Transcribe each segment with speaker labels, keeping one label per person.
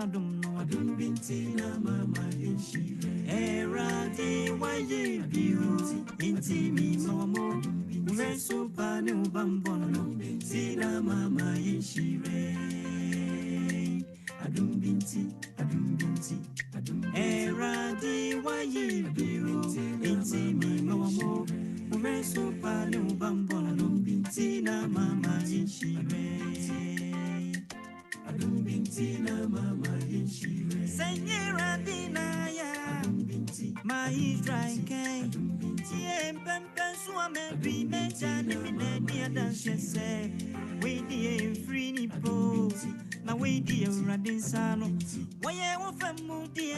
Speaker 1: na dum no adum binti na mama yeshire erade waye biu inti mi momo ureso pa ne ubambono binti na mama yeshire adum binti erade waye biu inti mi momo ureso pa ne ubambono binti na mama yeshire Bintina mama yeshire Senyera dinaya Ma Israel kay Tie pempen suame bi meja ni minedi adanse se We die free ni po Na we die radin sano Waye wo femu die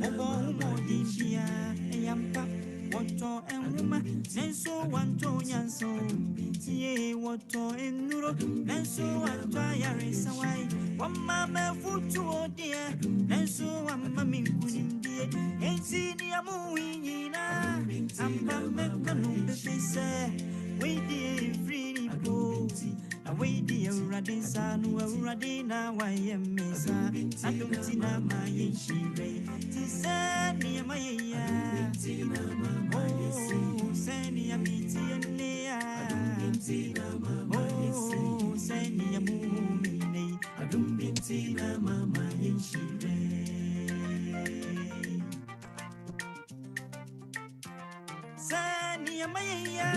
Speaker 1: Obo humo di bia Eyampa Wato enuma Nenso wanto nyanso Tie wato enuro Nenso wanto ayare sawai Wama me futu odie Nenso wama minkunim die Enti ni amu inyina Amba me kanu befise We die free ni po Na we die urade sanu urade na waye mesa Adumti na ma yeshire Tise ni amayeya Oh, seni ya miti enea Oh, seni ya mumine Adum binti na mama yeshire Seni ya mayeya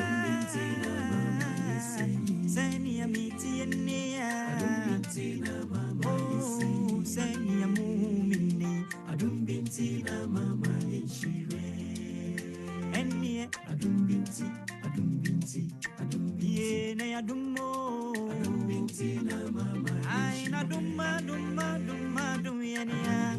Speaker 1: Seni ya miti enea Oh, seni ya mumine Adum binti na mama yeshire Enie adum binti Ye na yadumo binti na mama Ai na duma yania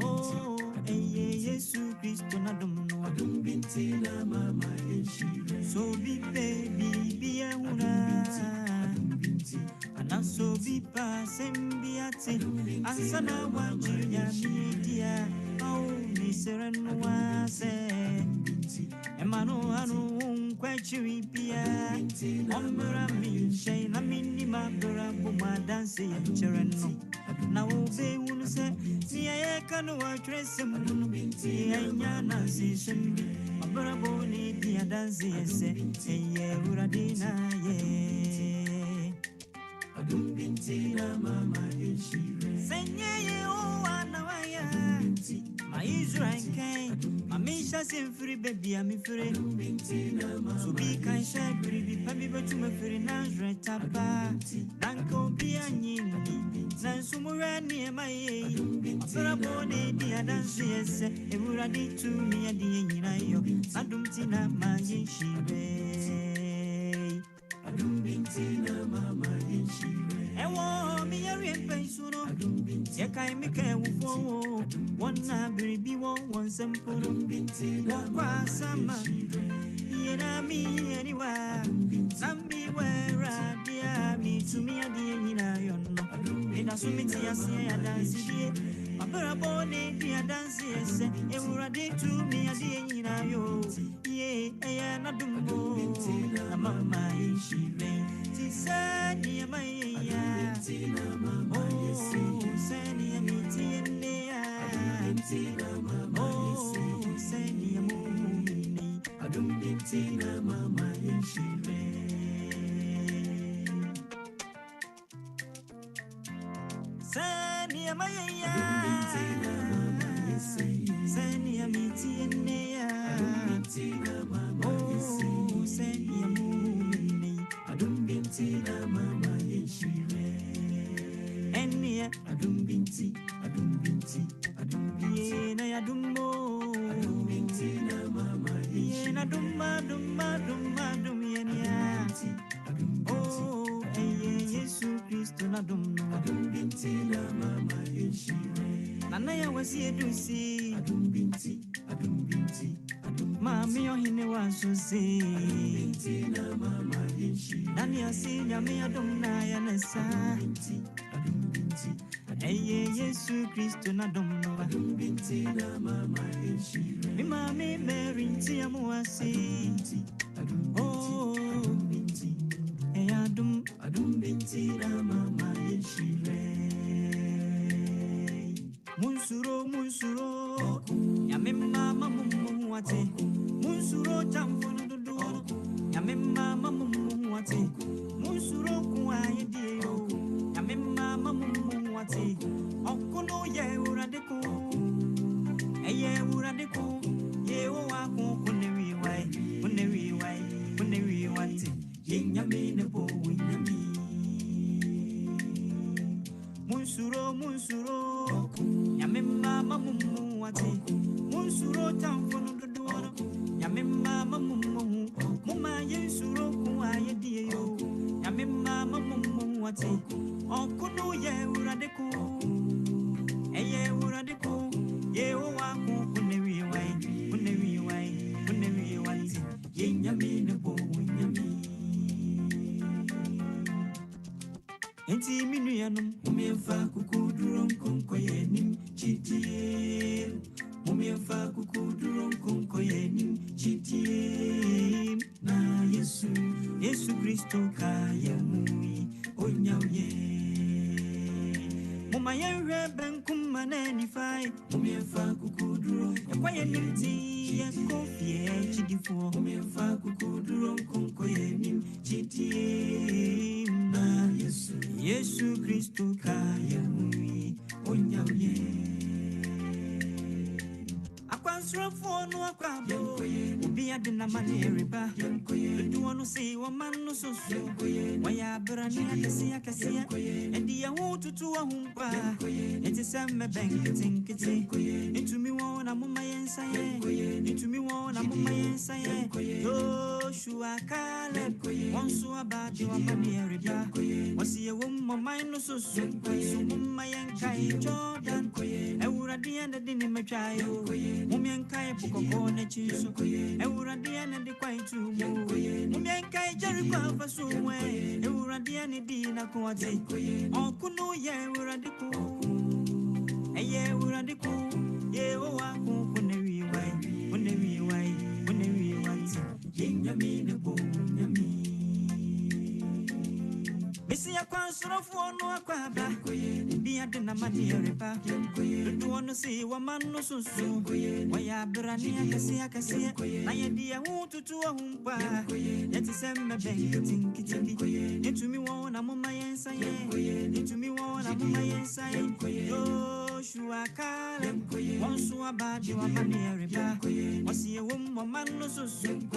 Speaker 1: Oh eye Yesu Kristo na dumno adum binti na mama yeshire So bi baby bi ehuna Anaso bi pa sembiate Ansana wajunya media Oh ni serenwa se Emano anu kwechi pia Omura mi shay na minima dora buma dance ya chereno Na ube unu se ni ya kanu wa tresem binti anya na si shimbi Omura boni dia dance ya se eye uradina ye Adum binti na mama yeshire Senye ye o anawaya My Israel came, my Misha sing free baby, I'm free. So be kind, share baby, baby, but you my free Nazareth tapa. Danko be a nini, Nansumura near my age. After a body, the dance, yes, it would have did to me at the end. I don't see that my yeshire. I don't bintina mama yeshire. I want me a real pension. Yakai make a woo. One baby one simple Wakwa sama Yena mi anywhere Sambi where dear me to me a dear nina yono In a sumiti a say a dance ye Abura bone dear dance yes E wura de to me a dear nina yo Ye aya na dumbo Na mama ishi rain Tisa dear my ya Oh sani a miti and Oh, send me a moon. I don't binti na mama yeshire. Send me a maya. Send me a miti and Oh, send me a moon. I don't binti na mama yeshire. And near I don't binti. Yena ya dumbo bintina mama yena dumma yena Oh eye Yesu Kristo na dumno bintina mama yeshire Nana ya wasi edusi binti Mami ohine wanso se bintina mama yeshire Nani asinya mi adumna ya nesa binti Eye Yesu Kristo na domno binti na mama yeshire Mi mami Mary nti amuasi Oh binti Adum binti na mama yeshire munsuro Yamima mamumu wati Munsuro tamfono dodono Yamima mamumu Muma yensuro kuwa yediyo Yamima mamumu wati Okuno ye uradeko Eye uradeko Ye owaku kunewi wai Yenyami nebo nyami Enti minu yanum Mumienfa kukuduron konkoyenim Chitie Mumienfa kukuduron konkoyenim Chitie Na Yesu Kristo kaya mui Onyauye Muma yenre benkum maneni fai Mumienfa kukuduron Ekwayenim ti Yekofie chidifu Mumienfa kukuduron konkoyenim Chitie Na Yesu Kristo kaya mui Onyauye Akwansrafo no akwabo Ubi adina maneriba Edu wano si wamano soso Waya brani akasiya Endi ya hututu wa humpa Eti semme benkitin Itumi wona muma yensaye Itumi wona muma yensaye Joshua Caleb Wansu abadi wa maneriba Wasiye wumma maino soso Sumuma yenkai Jordan Eura diende dini mechayo Mumienkai pukokone chiso Eura diende di kwa itumu Mumienkai Jericho fasuwe Eura diende dina kuwati Okunu ye eura diku Eye eura diku Ye owa kunewi wai Yenyami nebo nyami Missy a consort of one or quabba, be at the Namanieripa. You want to see one man no so soon. Why are Brania Cassia? I dear won't to a humpa. Yet is a bank, into me one among my answer, into me one among my answer. Joshua Caleb, once so about you a Manieripa. Was he a woman no so soon?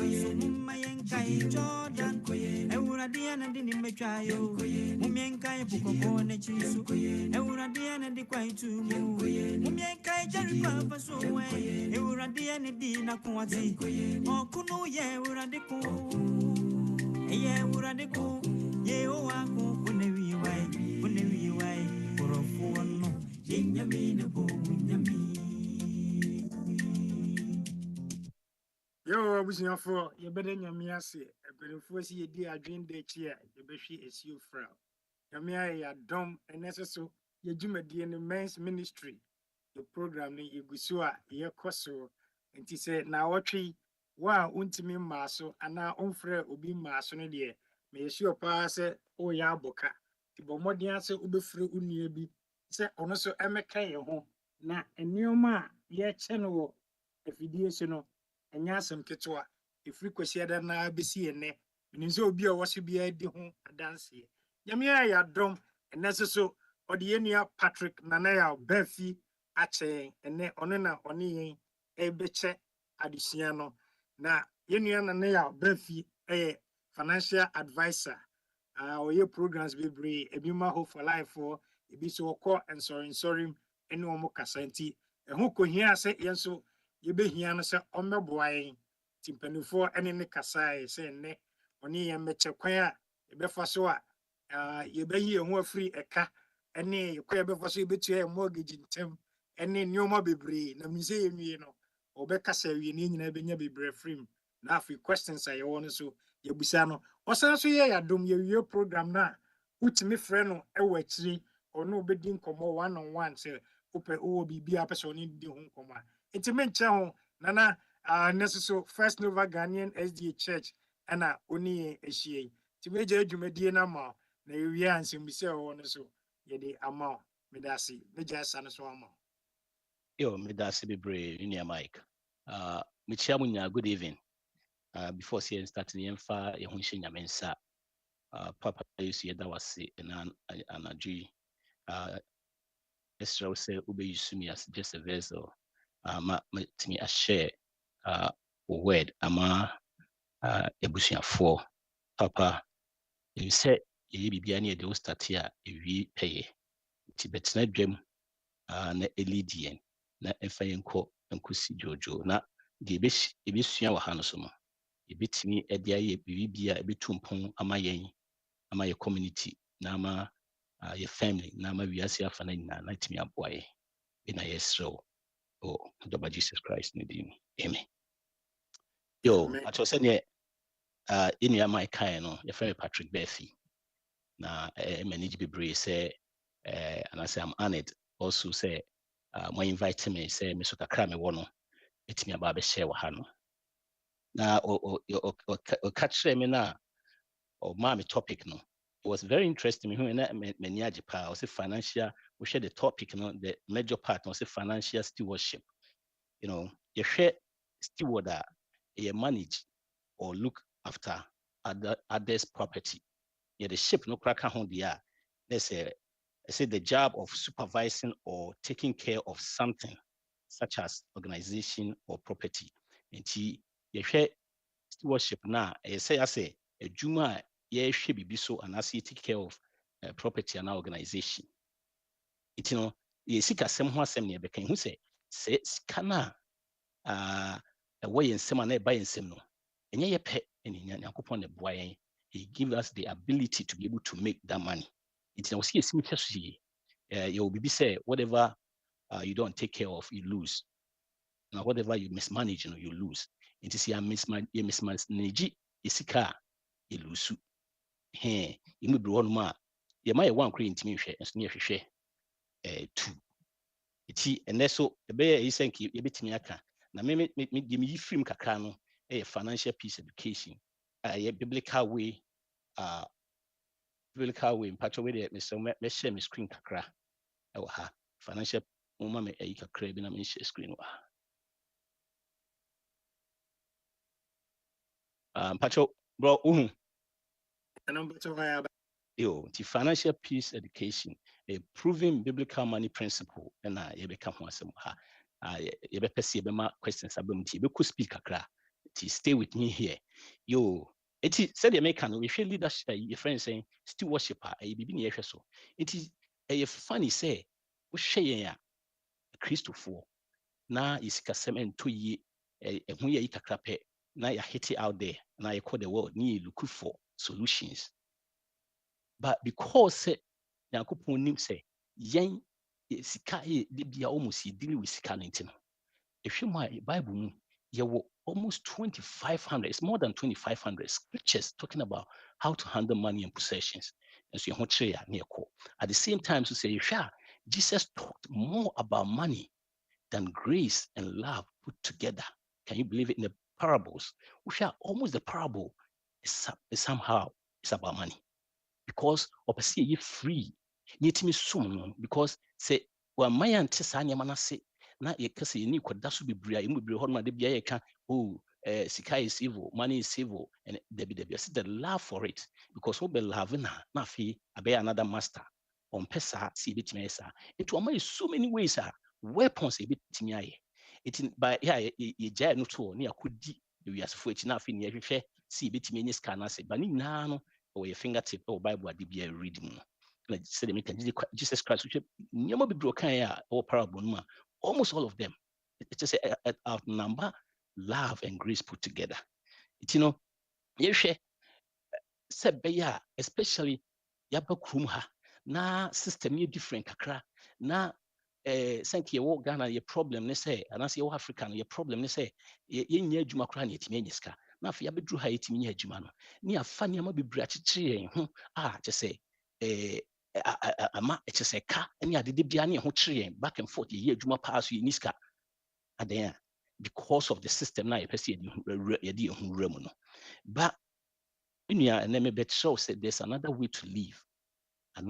Speaker 1: My Yankai Jordan, Eura Diana didn't make trial. Mumienkai pukokone chiso Eura diane di kwa itumu Mumienkai Jericho fasuwe Eura diane di na kuwati Okunu ye eura diku Eye eura diku Ye owa kunewi wai Korofu wano Yenyami nebo nyami
Speaker 2: Yo, abusuafo yɛbɛda nyame ase ɛbɛnfo si yɛdi adwende akyi a yɛbɛhwe esio fra nyame ayɛ adom ɛnɛ so yɛdwumadie no men's ministry the program no yɛguso a yɛkɔ so nti sɛ na wɔtwe wa untimi maaso ana ɔmfrɛ obi maaso no deɛ me yɛsio paa sɛ ɔyɛ aboka ti bɔ mmɔden ase wobɛfrɛ unua bi sɛ ɔno so ɛmɛka yɛ ho na nneɛma a yɛkyɛ no wɔ afidie so no Enya asem ketewa efiri kwasiada na besi ene meninso obi a wɔso bia di ho adanse nyame ya dom ene so ɔde yenua Patrik na ya Baafi akyɛn ene ɔno na ɔne yɛn ɛbɛkyɛ adesua no na yenua na ya Baafi financial advisor ɔyɛ programs bebree ebi ma hope for life for ebi so ɔkɔ nsɔre ene ɔmo kasanti ɛho kohia sɛ yɛnso yebehia no sɛ ɔmmɛboa yɛn timpanifo ene ne kasae sɛ enne ɔne yɛn mɛkyɛ kwan a yɛbɛfa so a yɛbɛyi yɛn ho afiri ɛka ene yɛkɔ yɛbɛfa so yɛbɛtua yɛn mortgage ntem ene nneɛma bebree na mmise yɛnwie no ɔbɛkasa wie ne nyinaa bɛnya bebree frim na afi questions a yɛwɔ no so yɛbusa no ɔsan so yɛ yɛadom yɛwie program na utimi frɛ no ɛwɔ akyiri ɔno obɛdi nkɔmmɔ one on one sɛ wopɛ ɔwɔ biribi a pɛ sɛ ɔne di ho nkɔmmɔ It's mention ho nana necessary First Nova Ghanaian SDA Church ana oni ehie ti meje adwumadie na ma na yewie ansem bi se ho no so ye de ama medasi meje asa no so ama
Speaker 3: yo medasi bebre ni Mike mechia munya good evening before saying starting yemfa ye ho hye nyame nsa papa yesu ye da wase na anadwi Esra say ube yusumi as just a vessel me a share word ama ebusuafo papa you say ye bibia na de start here ewi peye Tibetna dwam na elidien na efa yenko nkosi jojo na de ebesua wa ha no so no ebetimi ede aye bibia ebetumpon ama ye community na ama ye family na ama wiase afa na nyina na timi aboaye ina yesro Dr. Jesus Christ ne din. Amen. Yo, acho se ne inu ama kai no ye friend Patrik Baafi na manage bebree say and I say I'm honored also say my invite me say me so kakra me wo no etimi aba be share wa ha no na o catch me na o ma me topic no. It was very interesting me when many ajipa o say financial we share the topic no the major part no say financial stewardship. You know, you share steward you manage or look after others property. Yeah, the ship no crack on the let's say the job of supervising or taking care of something such as organization or property. And you share stewardship now, I say a juma ye should be so and as you take care of property and organization. It ye seek a sem ho asem ne be kan hu say kana ɛwɔ yɛn nsɛm a na ɛba yɛn nsɛm no ɛnyɛ yɛ pɛ ɛne Nyankopɔn na ɛboa yɛn. He give us the ability to be able to make that money. Nti na wɔsi yɛsi nhwɛ so yie. Yɛwɔ biribi sɛ whatever you don't take care of, you lose. Now whatever you mismanage, you lose. Nti sɛ yɛ mismanage yɛsika a yɛlusu. Yɛmu biri hɔ nom a yɛma yɛ one kora yɛntumi nhwɛ nso ne yɛhwehwɛ two. Nti ɛnɛ so ɛbɛyɛ yi sɛ nka yɛbɛtumi aka na me yi film kakra no financial peace education biblical way mpatcho way me so me share me screen kakra ɛwɔ ha financial moma me ayi kakra bi na me share screen wɔ ha mpatcho bro the financial peace education, a proven biblical money principle, and I become one some you questions about you could speak a crack. Stay with me here. It is said the American we feel leadership, your friend saying stewardship, a baby so. It is a funny say, we share Christopher. Now is Casem 2 years, a year crape, now you hit it out there, now you call the world, need look for solutions. But because Nyankopɔn nim sɛ yɛn sika de bia almost dealing with sika no nti no ehwɛ mu a Bible mu yɛwɔ almost 2,500, it's more than 2,500 scriptures talking about how to handle money and possessions. And so at the same time, so say Jesus talked more about money than grace and love put together. Can you believe it? In the parables, which are almost the parable is somehow it's about money. Because opposite you free, yetimi sum because say wa mayan te sa nyama na se na ye kase ni koda so bibria emu bibria ho na de bia ye ka sika is evil, money is evil, and debi see the love for it because we be love na fi abe another master on pesa si betimi esa it will so many ways weapons e betimi aye it by ye jai no to na yakodi we asfo eti na fi ne hwehwe si betimi enye scan na se ba ni na no or your fingertip or Bible adibia reading. Like said the American Jesus Christ, which nyama be broken or parable, almost all of them. It's just a outnumber love and grace put together. It you share sebeya, especially yaba krumha na system you different kakra na thank you Ghana your problem ne say and as your African your problem ne say ye nya adwuma kra na yetime nyiska na afa ya bedru ha yetime nya adwuma no ne afa ne ma bebra chichire ho che say ama che say ka ne adede bia ne ho chire back and forth ye adwuma pa so ye niska adan because of the system na ye pese ye di ho wura mu no but nua na me bet show say there's another way to live. I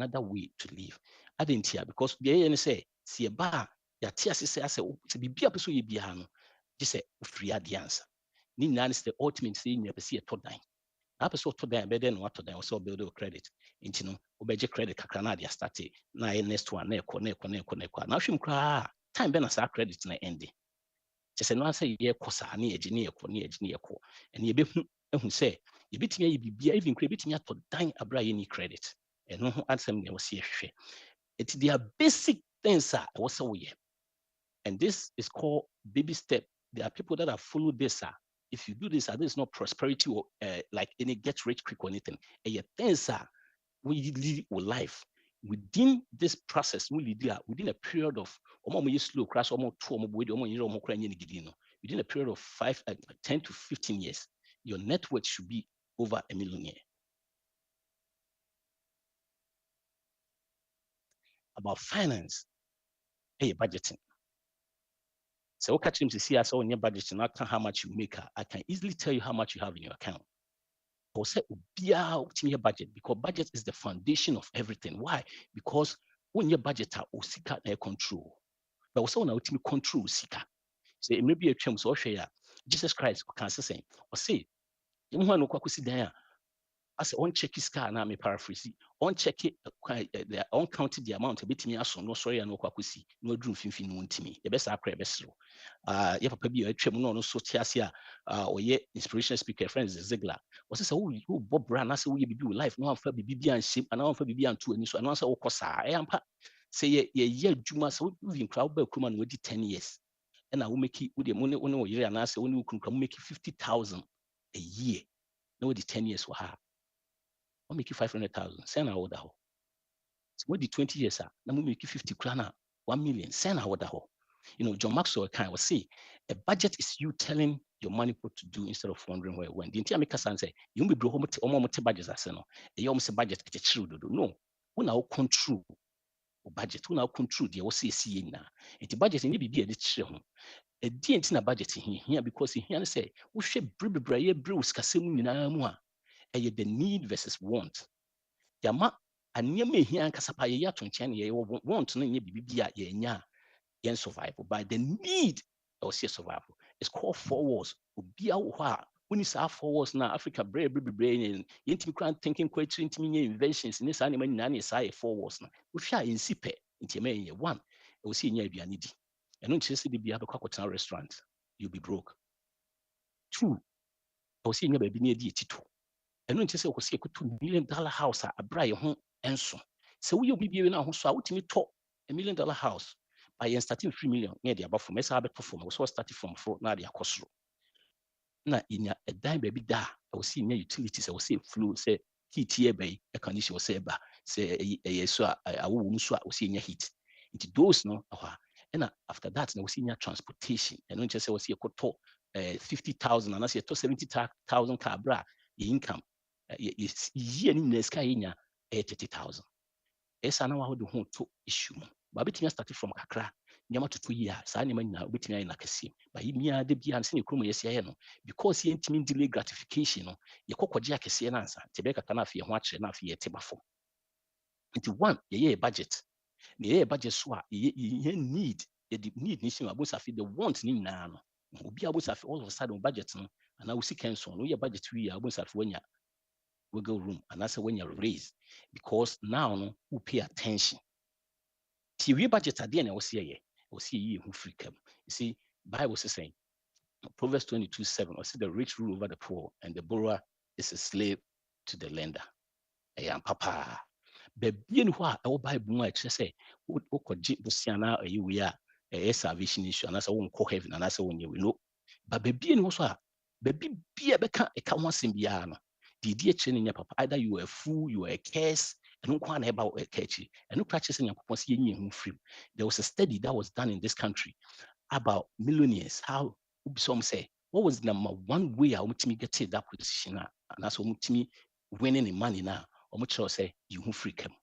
Speaker 3: didn't hear because the say see a bar ya tia say to be person you be no just say free answer. Ni nan is the ultimate thing you see a to dine. Na person to dine better than what to dine also build credit. Into no obeje credit kakra na dia start na next one na ekọ. Na hwem kra time be na sa credit na end. Just no say ye kosa na eje na ekọ. And ye be hu say ye betimi ye bibia even credit betimi to dine abra ye ni credit. And no answer me was here. There are basic things that also we, and this is called baby step. There are people that have followed this. If you do this, this is not prosperity or like any get rich quick or anything. And things we live with life within this process. Within a period of slow crash, within a period of 10 to 15 years, your net worth should be over $1 million. About finance, budgeting. So what catch him to see us on your budget and not how much you make. I can easily tell you how much you have in your account. Or say your budget, because budget is the foundation of everything. Why? Because when your budget are osika na control. But also now ultimate control sika. So it may be a term so share Jesus Christ can say or say you want to see there. As on check his car now, me paraphrase. On check it, on counted the amount a bit me as no sorry and no quakusi, no drew fin no to me. The best I pray best. If a baby a trim no so tiasia or yet inspirational speaker friends Ziegler. Was this who Bob Brown as we be life no for BB and ship and now for BB and two and so and answer or cosa. I am say ye Juma so moving crowd by Kuman with 10 years. And I will make it with the money on year and answer when you can make it 50,000 a year. No, the 10 years for her. I'll make you 500,000. Send our order. So what the 20 years are? Now we make you 50 krana, 1 million. Send our order. You know, John Maxwell kind of say a budget is you telling your money what to do instead of wondering where it went. The entire make us say you may bro home budget as no. You almost budget at true. No, we now control budget. We now control the OCC now. And the budget in be a little. A DNT na budget here because here say we should bri bruce kasemu nyina the need versus want. Yama anyame here ankasapa ye ato nkyɛn ye want no nye bibia ye nya yen survival, but the need or say survival is called 4 walls. Obia wo hɔ a woni saa 4 walls na Africa brave yentimi kran thinking quite intimi nye inventions ne saa ne manyina ne saa 4 walls na wo hwɛ a ensi pɛ ntimi ye one e wo si nya aduane di ɛno nkyerɛ sɛ bibia bɛkɔ akɔtena restaurant you'll be broke. 2 wo si nya baabi ne adi etito. And no say we see $2 million house a bra ye ho enso. So we be na ho so a wotimi to $1 million house by starting 3 million near the above from esa be perform we so starting from 4 na the akosro. Na inya a dime baby da we see near utilities we see flow say heat here by a condition we say ba say so a wo so we see near heat. It those no and after that we see near transportation and no just say we see to 50,000 and I say to 70,000 car bra income. Year in the sky in 80,000. Esa na wa do ho to issue. Ba betimi start from kakra, nyama to 2 years. Sa nyama na betimi ayi na kase. Ba yimia de bia nse ne kromo yesi aye no because ye ntimi delay gratification no ye kokogye akase na ansa. Tebe kaka na afie ho akere na afie te bafo. Nti one ye budget. Ye budget so a ye need ni si abusa afie the want ni na no. Obi abusa afie all of a sudden budget no ana wo sika nso no ye budget wi abusa afie wanya wiggle room and that's when you're raised because now no who pay attention. TV budget at the end I will see who free come. You see, Bible is saying Proverbs 22:7 or see the rich rule over the poor and the borrower is a slave to the lender. Ayam papa. Baby who I will buy boom say could Busiana we are a salvation issue and that's a won't call heaven and that's a when you know. But baby also baby be a beca a come once in Biano. The dear training your papa, either you were a fool, you were a curse, and no one about a catchy, and no practicing your papa free. There was a study that was done in this country about millionaires. How some say, what was the number one way I want to get to that position? And that's what me winning the money now. Or much say you who free come.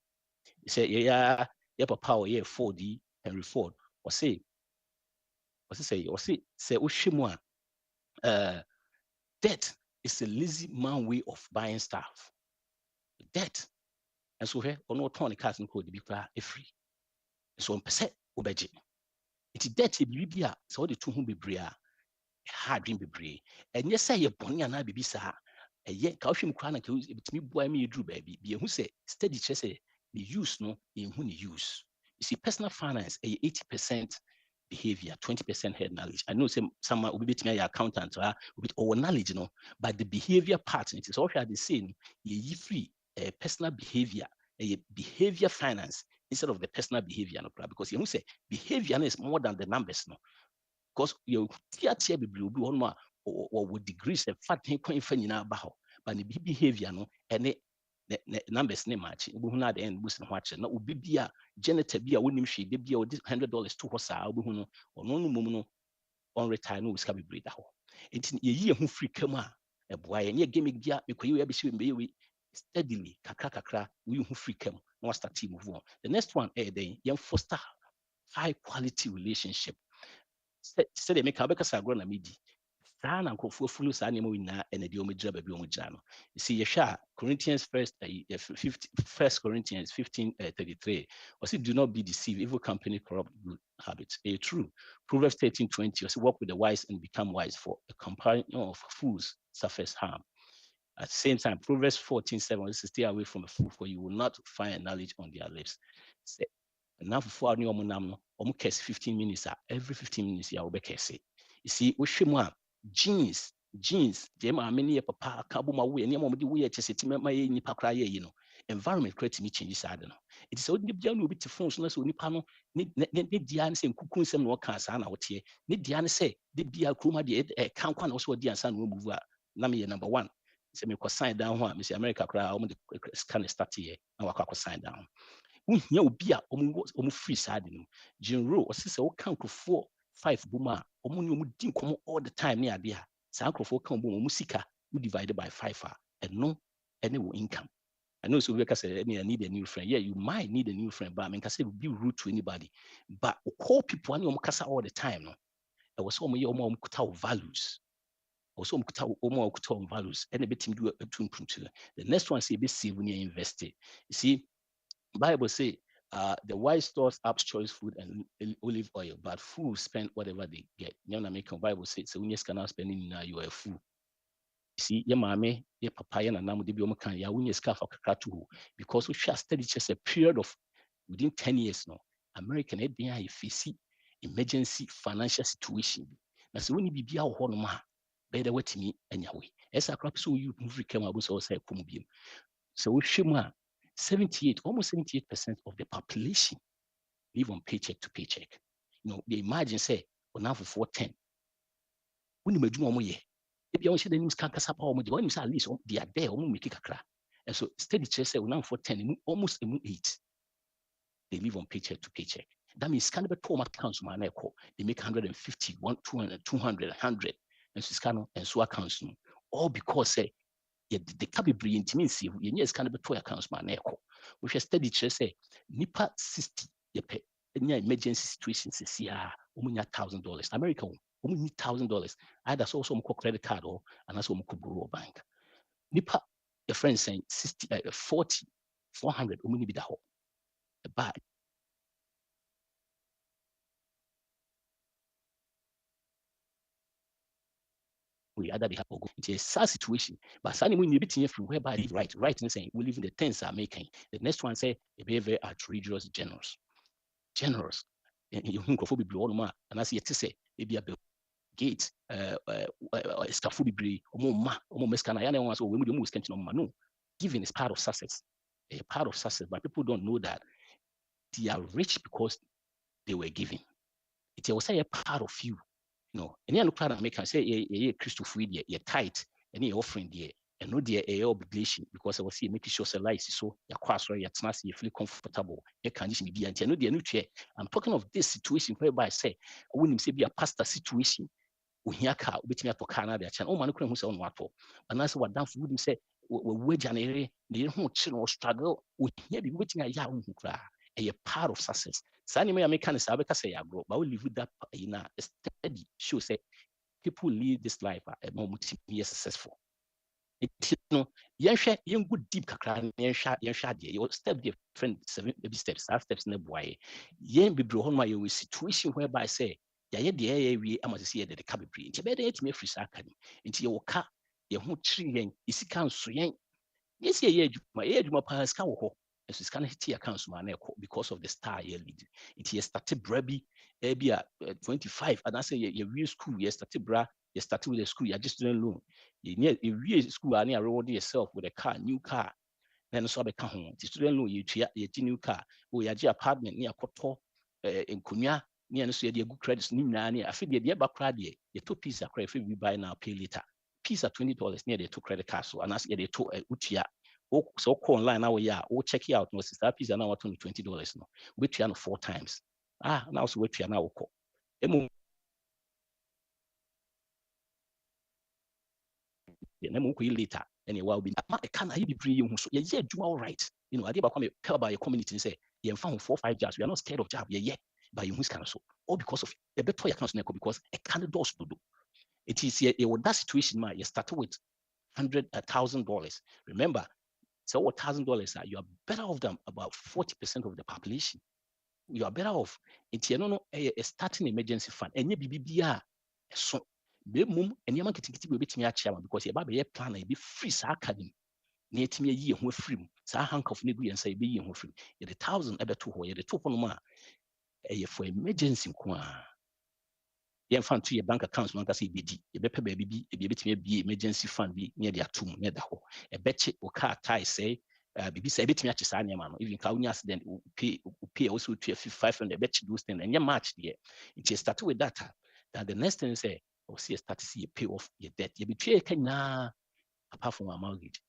Speaker 3: You say, yeah, papa, or yeah, 4D Henry Ford, or say, say, Ushimwa, debt. It's a lazy man way of buying stuff. Debt. And so here, on no 20 cars and code be free. So on percent obey. It's debt be so the 2 be bria, hard dream be bria. And yes, say your bonny and I be sa. A yet caution chronic it me boy me drew baby. Be who say steady chess the use no in who use. You see, personal finance a 80% behavior, 20% head knowledge. I know someone will be my accountant with our knowledge, but the behavior part, it is all the same. You free personal behavior, a behavior finance, instead of the personal behavior, no, because you say behavior is more than the numbers, no. Because you teacher be blue one or with degrees of fat point fan in our bow, but the behavior, no, and the numbers name match. We not the end boosting watch. No, would be a janitor be a winning she be $100 to horse or no mumu on retire no scabi breed. It's a year who free come a boy and ye game me gear because you ever be steadily kakra we who free come no start team move on. The next one day young foster high quality relationship. Said they make a better sagrona midi. Sana nkofo fulu saa nemo ina ene de omedra baby omedra no. You see yesha Corinthians first Corinthians 15:33. Was it do not be deceived, evil company corrupt good habits. True. Proverbs 13:20. Was walk with the wise and become wise, for a companion of fools suffers harm. At the same time, Proverbs 14:7 is stay away from a fool, for you will not find knowledge on their lips. Now for new omunam no, 15 minutes every 15 minutes ya obekese. You see, we jeans, the many papa kabuma we and yamma we chesiti ma ye nipa kra ye you know. Environment create me changes ada no. It is only bia no bi te phone so na so nipa no ne dia ne se nkukun sem no ka sa na wote. Ne dia ne se de bia kroma de kan kwa na so di ansa no move a na me number 1. Se me ko sign down ho a me se America kra o mo de scan start here na wakwa sign down. Wohia obi a omo free side no Jinro osise wo kan krofo 5 buma omo ni omo din komo all the time ne ade a sa krofo kan buma omo sika we divided by 5 and no any income. I know so we can say I need a new friend. Yeah, you might need a new friend, but I mean, can say be rude to anybody. But call people and you kasa all the time. No, it was some year omo kuta values. Also kuta omo kuta values. And a bit him do a tune. The next one say be save when you invest it. You see. Bible say the wise stores up choice food and olive oil, but fools spend whatever they get. You know, make Bible say so when you cannot spending now you are a fool. You see, your mommy, your papa, and now the biome can ya when you scarf kakatu because we shall study just a period of within 10 years now. American behind a face emergency financial situation. Now, so when you be a honor, better wait me anyway. As a crop so you move come up with also a so we 78, almost 78% of the population live on paycheck to paycheck. You know, they imagine say, on now for 410. When you do more, if you want to the news can't cast up when you say at least they are there, make a crack. And so steady chest say, now for 10, almost 8. They live on paycheck to paycheck. That means kind of a poor accounts man, they make 150, 200, 100, and so scan and so accounts. All because say, the cabin intimacy, yes, kind of a toy accounts man, which has studied say, nipa 60, any emergency situations is here, $1,000. America, only $1,000. Either so some credit card or and that's what borrow bank. Nipa, your friend saying 60, 40, 400, only be the whole. But we other they have go. It's a sad situation, but suddenly when you be from whereby right and saying we live in the tens are making. The next one say a be very outrageous generous. You think of be all ma and as you say maybe a gate staff be brave or meskana yana ones or we move continue no. Giving is part of success. A part of success, but people don't know that they are rich because they were giving. It was a part of you. No, any other crowd make say a Christopher ye tight any offering there and no dear a obligation because I was here making sure life so your class or your tenacity you feel comfortable your condition be and no dear new chair. I'm talking of this situation whereby I say I wouldn't say be a pastor situation uhiaka ubetimi ato Canada ya chan o man kura hu se on wato anase wadan fu wudi say we janere ne hu chi no struggle uhia bi ubetimi aya hu kura a part of success. Sani me American is abeka say agro, but we live with that in a steady show say people live this life a more be successful. It no yen good deep kakra yen sha de you step different 7 baby steps 5 steps na boy yen be bro ho you situation whereby say ya de we am say the cabri nti be dey etime free sa aka ni nti ye wo ka ye ho chiri yen isika nso yen yes ye adwuma pa ska wo ho so ska na hiti accounts ma na because of the star ye lead it ye started brabi e bia 25 and I say ye we school ye started bra ye started with the school you just student loan ye we school and you reward yourself with a car new car then so be ka ho. The student loan you tua ye new car, o ya apartment ni akoto nkonya ni eno so ye good credits ni nyina ni afi de ba kra de ye to pizza kra if we buy now pay later. Pizza $20 near the two credit cards so and as ye de to utia so call online now yeah o check it out no sister pizza now what $20 no we tua no 4 times now so we tua now ko emu na mo ko later and wa be ma e can I be free you so ye adwuma all right you know ade ba come tell about your community say ye found 4-5 jobs we are not scared of job ye but you who's kind of so all because of a better account because a kind doors to do it is here that situation you started with $100,000 remember so $1,000 you are better off than about 40% of the population you are better off it's no a starting emergency fund and you so be mum and you market we betimi achia because you be plan e be free sa academy na etimi yi ho free sa handcuff ne gu yen say be yi ho free ye the 1,000 ebeto ho ye the 2 no ma e for emergency ko a ye fan to your bank accounts no say be di ye be pe ba bi e be betimi be emergency fund bi near the atum near da ho e beche o car tie say bibi say betimi achi sa niam no even ka unya accident pay also to 500 beche those things and your match there it start with that then the next thing say or see start to see pay off your debt you be try na apart from a mortgage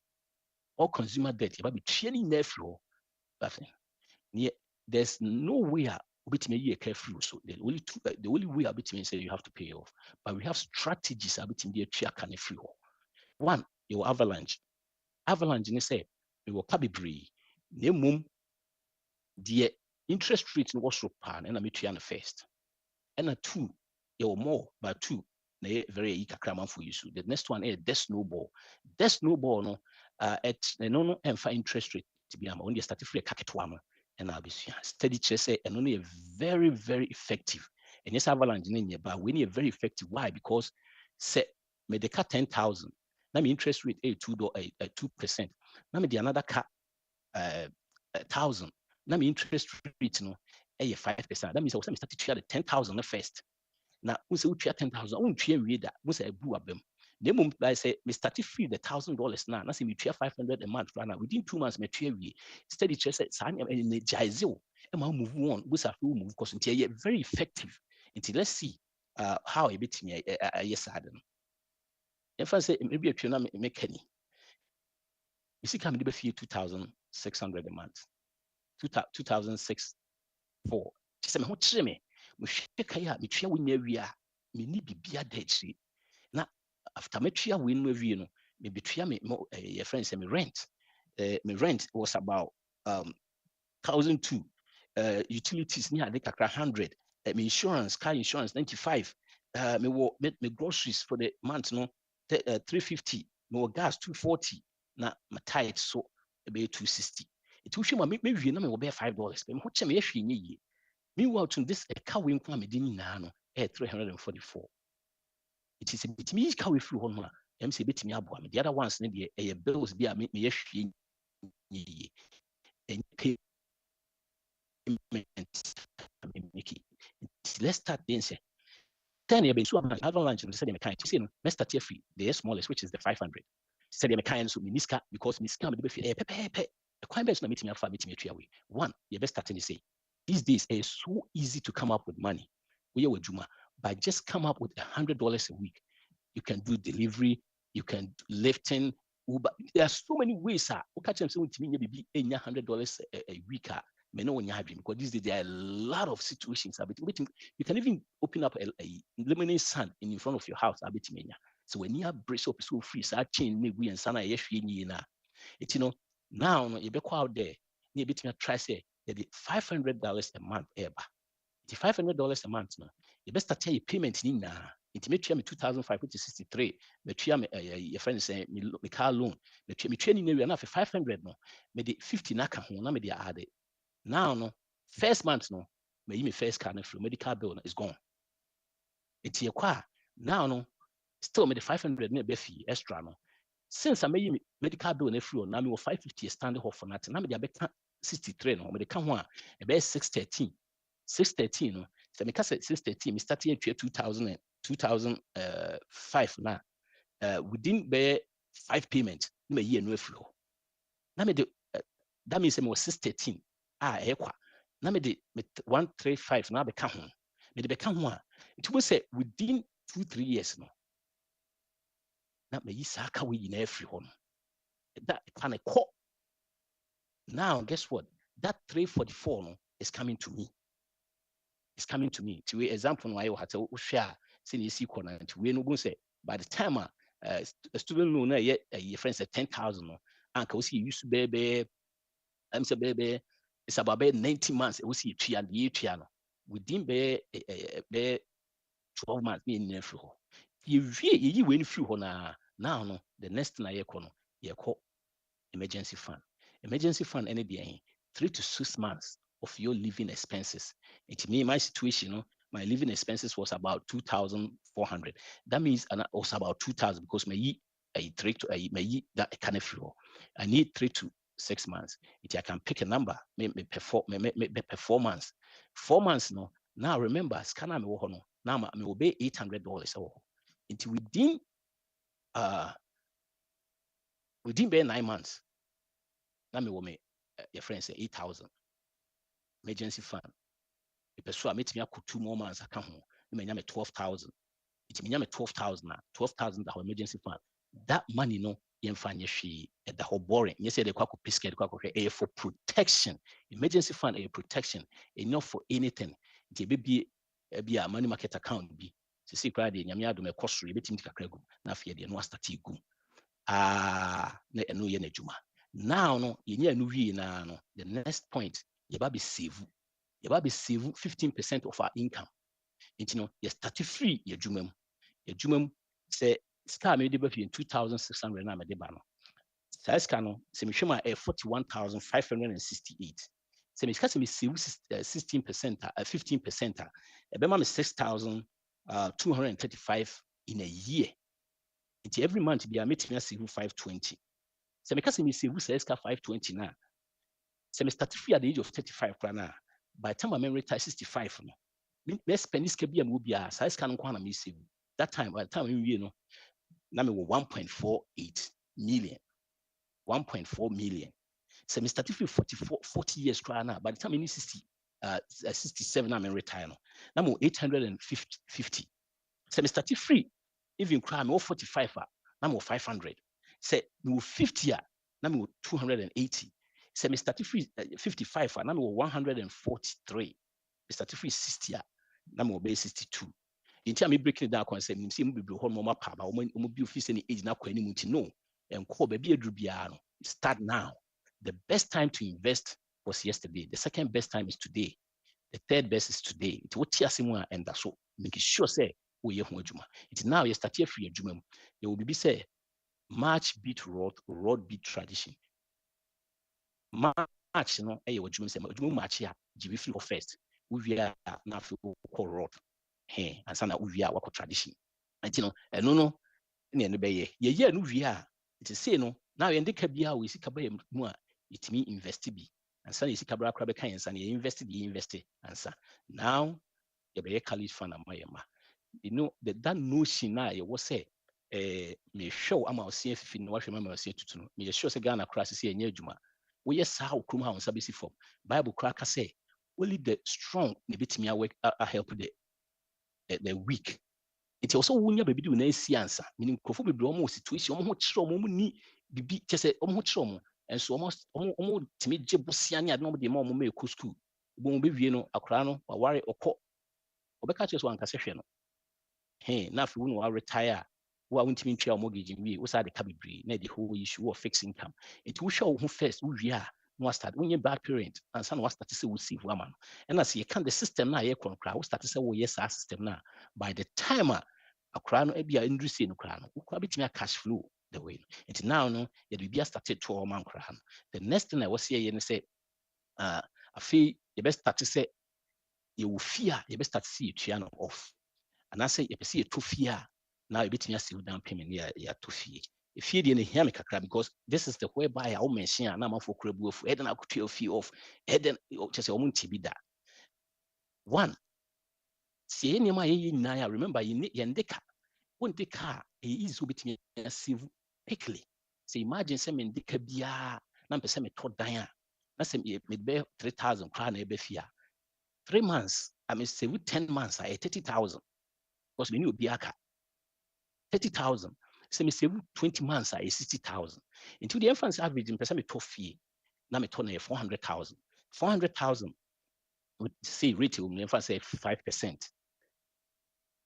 Speaker 3: or consumer debt you be training there flow there's no way between a year careful so the only way between say you have to pay off but we have strategies between the chair can free one your avalanche you say we will kabibree ne mum the interest rate was so pan and I'm trying first and a two or more but two very kakra for you so the next one is the snowball no no and for interest rate to be am only start free kaketwa no and I'll be steady chase and only a very very effective and yes avalanche but we need a very effective why because say medica 10,000 now my interest rate 2%. Now me the another car 1,000 now my interest rate no 5%. That means I was start to charge 10,000 first. Now we say we charge 10,000. We charge we that we say bu abem. The moment I say me start to free the $1,000 now. Now say me charge 500 a month right now. Within 2 months me charge we steady charge say sign energize you. And we move on. We say we move because it's very effective. Until let's see how a bit me yes I don't. If I say maybe a tuna me kenny. You see, come to be 2,600 a month, 2,006 4. She said, "What me? We shake ya. Me try win every year. Me ni bibia dead see. Na after me try win every year, no, me betray me your friends say me rent. Me rent was about 1,002. Utilities near the kakra 100. Me insurance, car insurance 95. Me groceries for the month no 350. Me gas 240. Na my tithe so be 260. It will show me maybe na me will be $5. But me hoche me yehwe nye. Meanwhile to this a car we kwa me dini na no 344. It is a bit me car we flew on MC bit me abo me the other ones ne the bills be me yehwe nye. And payments let's start then say 10 year been so avalanche and said me see no let's start here free the smallest which is the 500 said me kind so miniska because miska me be free pepe the quite best na meeting afa meeting atwa we one you best start and say these days it's so easy to come up with money we are juma but just come up with $100 a week you can do delivery you can lifting Uber. There are so many ways we catch them saying to me maybe $100 a week because these days there are a lot of situations. You can even open up a lemonade stand in front of your house. So when you brace up so free, so chain me we and sana it's now you be out there. You be try say $500 a month ever. It's $500 a month now. You best start your payment in now. It may me 2,005 which is 63. Me your friend say me car loan. Me training area now for 500 no. Me the 50 naka ho na me the add it. Now no first month no me first car no free medical bill no, is gone. It's your car now no still me the 500 me be fee extra no. Since I made medical bill no free now me 550 standing off for nothing. Now me the 63 no me the can one e be 613. 613 no. So me say 613 me starting in 2005 now. Within be 5 payments me year no flow. Now me the That means I was 613. Ekwa. Na me de 135 na beka ho. Me de beka ho a. It was say within 2-3 years no. Na me yi saka we na every ho. That kind of call. Now guess what? That 344 no is coming to me. It's coming to me. To example, why you had to share senior corner and we no go say by the time a student loan yet your friends at 10,000 no, and cause he used to be I'm say baby it's about 90 months. It was see tree and the piano within be 12 months in near through. You win through now no the next thing I call emergency fund. Emergency fund any day 3 to 6 months of your living expenses. It me my situation, my living expenses was about 2,400. That means and was about 2,000 because my that kind of flow. I need 3 to 6 months. If I can pick a number, me performance. 4 months no. Now remember, scanner me no. Now me will pay $800. Until within 9 months. Now me will make your friend say 8,000 emergency fund. If I meet me 2 more months, I come home. Me 12,000. It mean 12,000 12,000 that emergency fund. That money no yemfanye she at the whole boring. You say the kwako piske the for protection. Emergency fund a protection. Enough for anything. It be a money market account be. To see crowd in Yamia do me cost rebate to Kakregu. Na fear the no start go. No yen juma. Now no you no the next point you be save. You be save 15% of our income. It you start free your jumem. Your jumem say ska me de be in 2,600 na me de ba no. Sa ska no se me hwema 41,568. Se me ska se me save 16% 15% e be ma me 6,235 in a year. It's every month be a meet me save 520. Se me ka se me save ska 520 na. Se me start free at the age of 35 na. By the time I retire 65 no. Me spend this kebi am obi a size can kwa na me save. That time by the time we no na me 1.48 million. 1.4 million. So me start 40 years try now. By the time I need 67 na me retire no. Na me 850. So me start free. Even cry me 45 na me 500. Say me 50 na me 280. So me start free 55 na me 143. Start free 60 na mo be 62. Inti am breaking it down concept nim say mo bibiri ho mo mapa ba mo bi office any age na kwa ni muti no enko ba bi aduru bia no start now. The best time to invest was yesterday. The second best time is today. The third best is today. It what tiasemu a enda so make sure say wo ye ho adwuma. It now you start here free adwuma. You will be say march beat road beat tradition. March no e ye adwuma say adwuma march ya give free first. We are now for road. Hey, and sana we are what tradition. And you know, and no, no be ye no we are. It is say no. Now you ndeka bia we see kabaya mu a it mean invest bi. And sana you see kabra krabe kan and sana you invest and sa. Now you be college fund amayema. You know that notion na you was say me show am I see if no hwe ma see tutu no. Me show say Ghana class say enye adwuma. We yes how krum ha on sabisi form. Bible cracker say only the strong nebitimi work help the weak. It also wunya baby do na si answer. Meaning krofo bebre omo situation omo ho kire omo ni bibi kese omo ho kire omo. And so omo timi je bosia ne ade no de ma omo me school. Bo mo be wie no akra no waware okọ. Obeka kire so anka se hwe no. Hey, na afi wo no retire. Wo a wontimi ntwa mortgage wie, wo sa de ka bebre na the whole issue of fixed income. It will show who first wo wie a no start when you bad parent and son was start to say we see woman and as you can the system now you can cry we start to say yes our system now by the time a crown e bia industry no crown we could be cash flow the way it now no you be started to man crown the next thing I was here you say I feel you best start to say you will fear you best start to see you off and I say you see to fear now you between us down payment yeah to fear. If you didn't hear me, because this is the whereby I mention and I'm for crab of Eden, I could feel off Eden just a moment to be that. One, see any my I remember you need Yandeka. Won't the car is with me quickly. So imagine some in Dicabia, number 7 taught Diana. That's me be 3,000 crown a befia. 3 months, I mean say with 10 months, I 30,000. Because we knew biaka 30,000. Say me say 20 months, I 60,000. Into the inference average in person me to fee. Now me turn 400,000. 400,000 would say retail, me say 5%.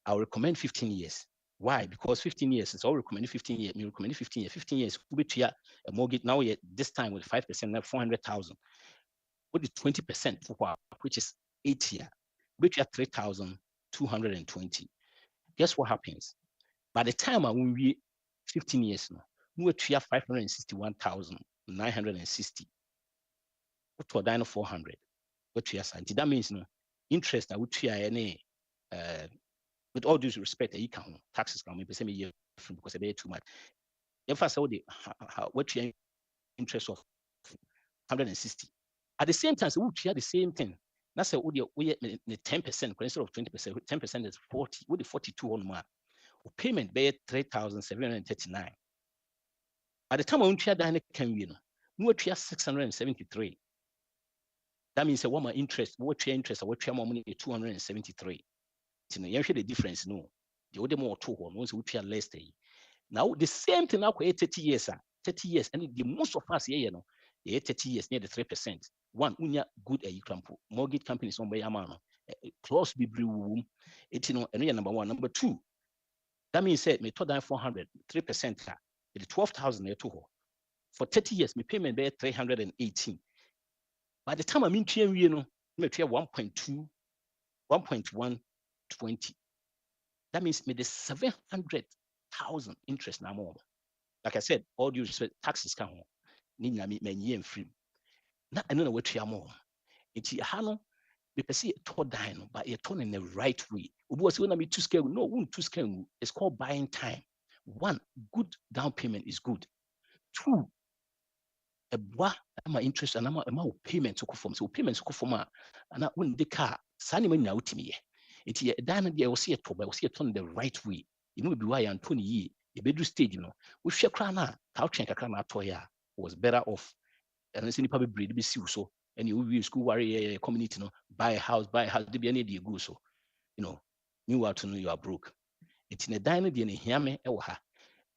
Speaker 3: I'll recommend 15 years. Why? Because 15 years, it's all recommended 15 years. Me recommend 15 years. 15 years, we be a mortgage now, this time with 5%, now 400,000. What is 20% for what, which is 8 years, which are 3,220. Guess what happens? By the time when we 15 years now, we will 561,960. What to a 400? What we are saying. That means no interest that we try any with all due respect, you can taxes can be percent year because they too much. If I saw the what you interest of 160. At the same time, so we share the same thing. That's a we 10% instead of 20%. 10% is 40. With the 42 on more. Payment be 3,739. At the time when we share that can we we share 673. That means a woman interest, what your interest, what your money 273. You hear the difference, no. The other more two ones which are less. Now the same thing now 30 years, 30 years, and the most of us here, 30 years near the 3%. One, unya good mortgage companies on by amano, close be room, and number one. Number two, that means me told that 400, 3%, it's 12,000 for 30 years, my payment be 318. By the time I'm in here, me pay 1.2, 1.120. That means me the 700,000 interest now more. Like I said, all due respect, taxes come home. Need na me year free. Now I don't know what you are more. It's hano. We perceive a tall dino, but a turn in the right way. Was when I mean to scale. No, to scale. It's called buying time. One, good down payment is good. Two, a bois, I'm interest and I'm payment to conform. So payments to conform. And I win the car. Sunny when now to me. It's a dino. I will see a top. I will see a turn the right way. You know, be why I'm 20 years. A bedroom stage, we share crana, couch and crana toya was better off. And it's probably breed be so. And you will school warrior community, buy a house, to be any go so. You are to know you are broke. It's in a diner, the Yame Ewaha.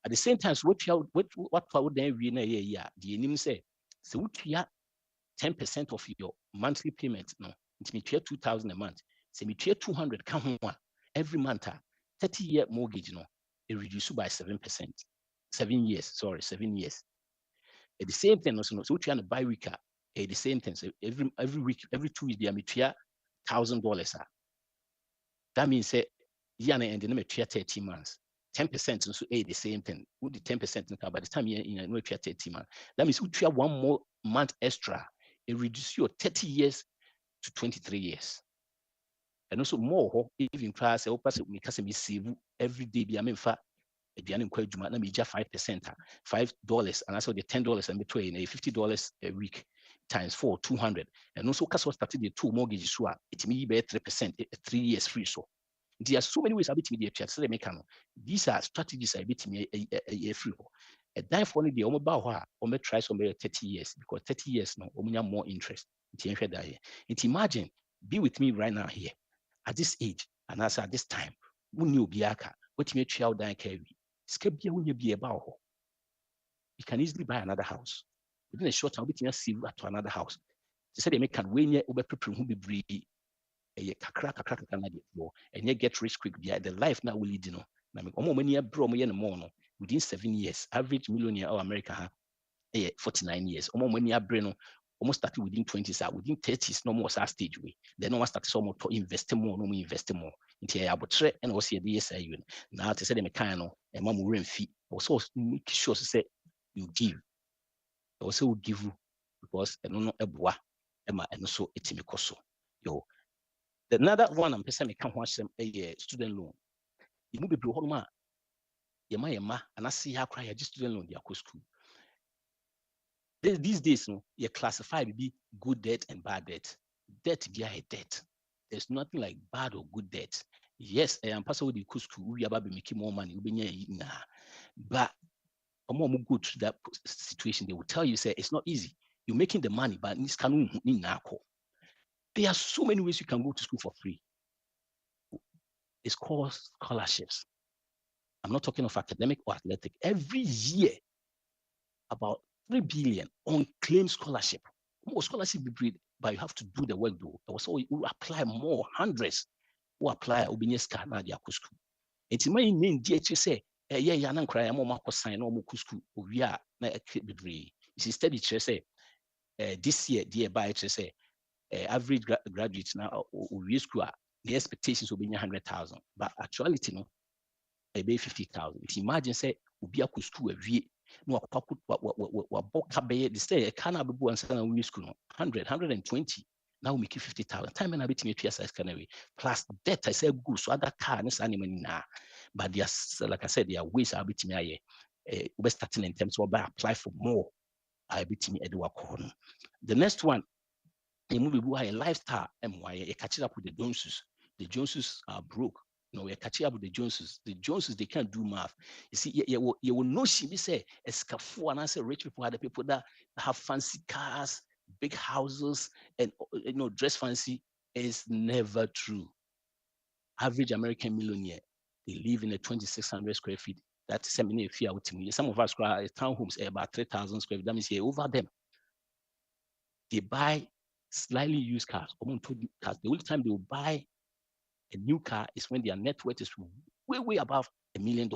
Speaker 3: At the same time, what would then be in a year? The name say, so what you are 10% of your monthly payment, no, it's me 2,000 a month. Say me 200 come one every month, 30-year mortgage, it reduced by 7%. 7 years, sorry, 7 years. At the same time, also, so we buy week at the same time. So every week, every 2 weeks, they are $1,000. That means say year and then 30 months. 10% also the same thing. With the 10% by the time you 30 months. That means we try 1 more month extra. It reduces your 30 years to 23 years. And also more even class me save every day be aduane nkwa adwuma na meja 5%, $5, and also the $10 and between $50 a week times 4, 200. And also because we started the 2 mortgages, so it may be 3%, 3 years free. So there are so many ways I bet me the make these are strategies I bet me a free. A dime for the almost try some 30 years because 30 years no more interest. It imagine be with me right now here at this age and also at this time. Who knew Biaka? What you make out down carry? You can easily buy another house. Within a short time, we can see to another house. They said they make can win over people who be breed a crack and yet get rich quick. The life now will lead within 7 years. Average millionaire or America 49 years. Almost started within 20s, within 30s, no more stage way. Then no one started some to invest more, no more invest more. Into a butcher and was here the SIU. Now to say the mechano and mom will fee. Also make sure to say you give. Also give you because I don't know a bois Emma and so it's me coso. Yo. The another one I'm person can watch them a student loan. You move be home. Yama and I see how cry a student loan their school. These days, you classify be good debt and bad debt. Debt be a debt. There's nothing like bad or good debt. Yes, I am passing with the school. We are about making more money. But more good to that situation. They will tell you, say it's not easy. You're making the money, but there are so many ways you can go to school for free. It's called scholarships. I'm not talking of academic or athletic. Every year, about 3 billion on claim scholarship. More scholarship be breed, but you have to do the work though. So you apply more, hundreds who apply Obinyeska na dia school. It's my name DH say, yeah, nan cry, I'm on sign or school, we are na be. It's study say, this year, dear by say, average graduates now we school, the expectations will be 100,000, but actuality no, be 50,000. If you imagine say, we be school every no the say a can be and we school 100, 120. Now we make 50,000. Time and I bet me PSS canary plus debt. I say good so other car and animal now. But there's like I said, there are ways I bet me we're starting in terms of apply for more. I bet me Edward Corn. The next one, a movie who a lifestyle MY catching up with the Joneses. The Joneses are broke. No, we're catching up with the Joneses. The Joneses, they can't do math. You see, you will know she be say escafu and I say rich people are the people that have fancy cars, big houses, and dress fancy. Is never true. Average American millionaire, they live in a 2,600 square feet. That's some of us townhomes about 3,000 square feet. That means over them. They buy slightly used cars. The only time they will buy a new car is when their net worth is way above $1 million.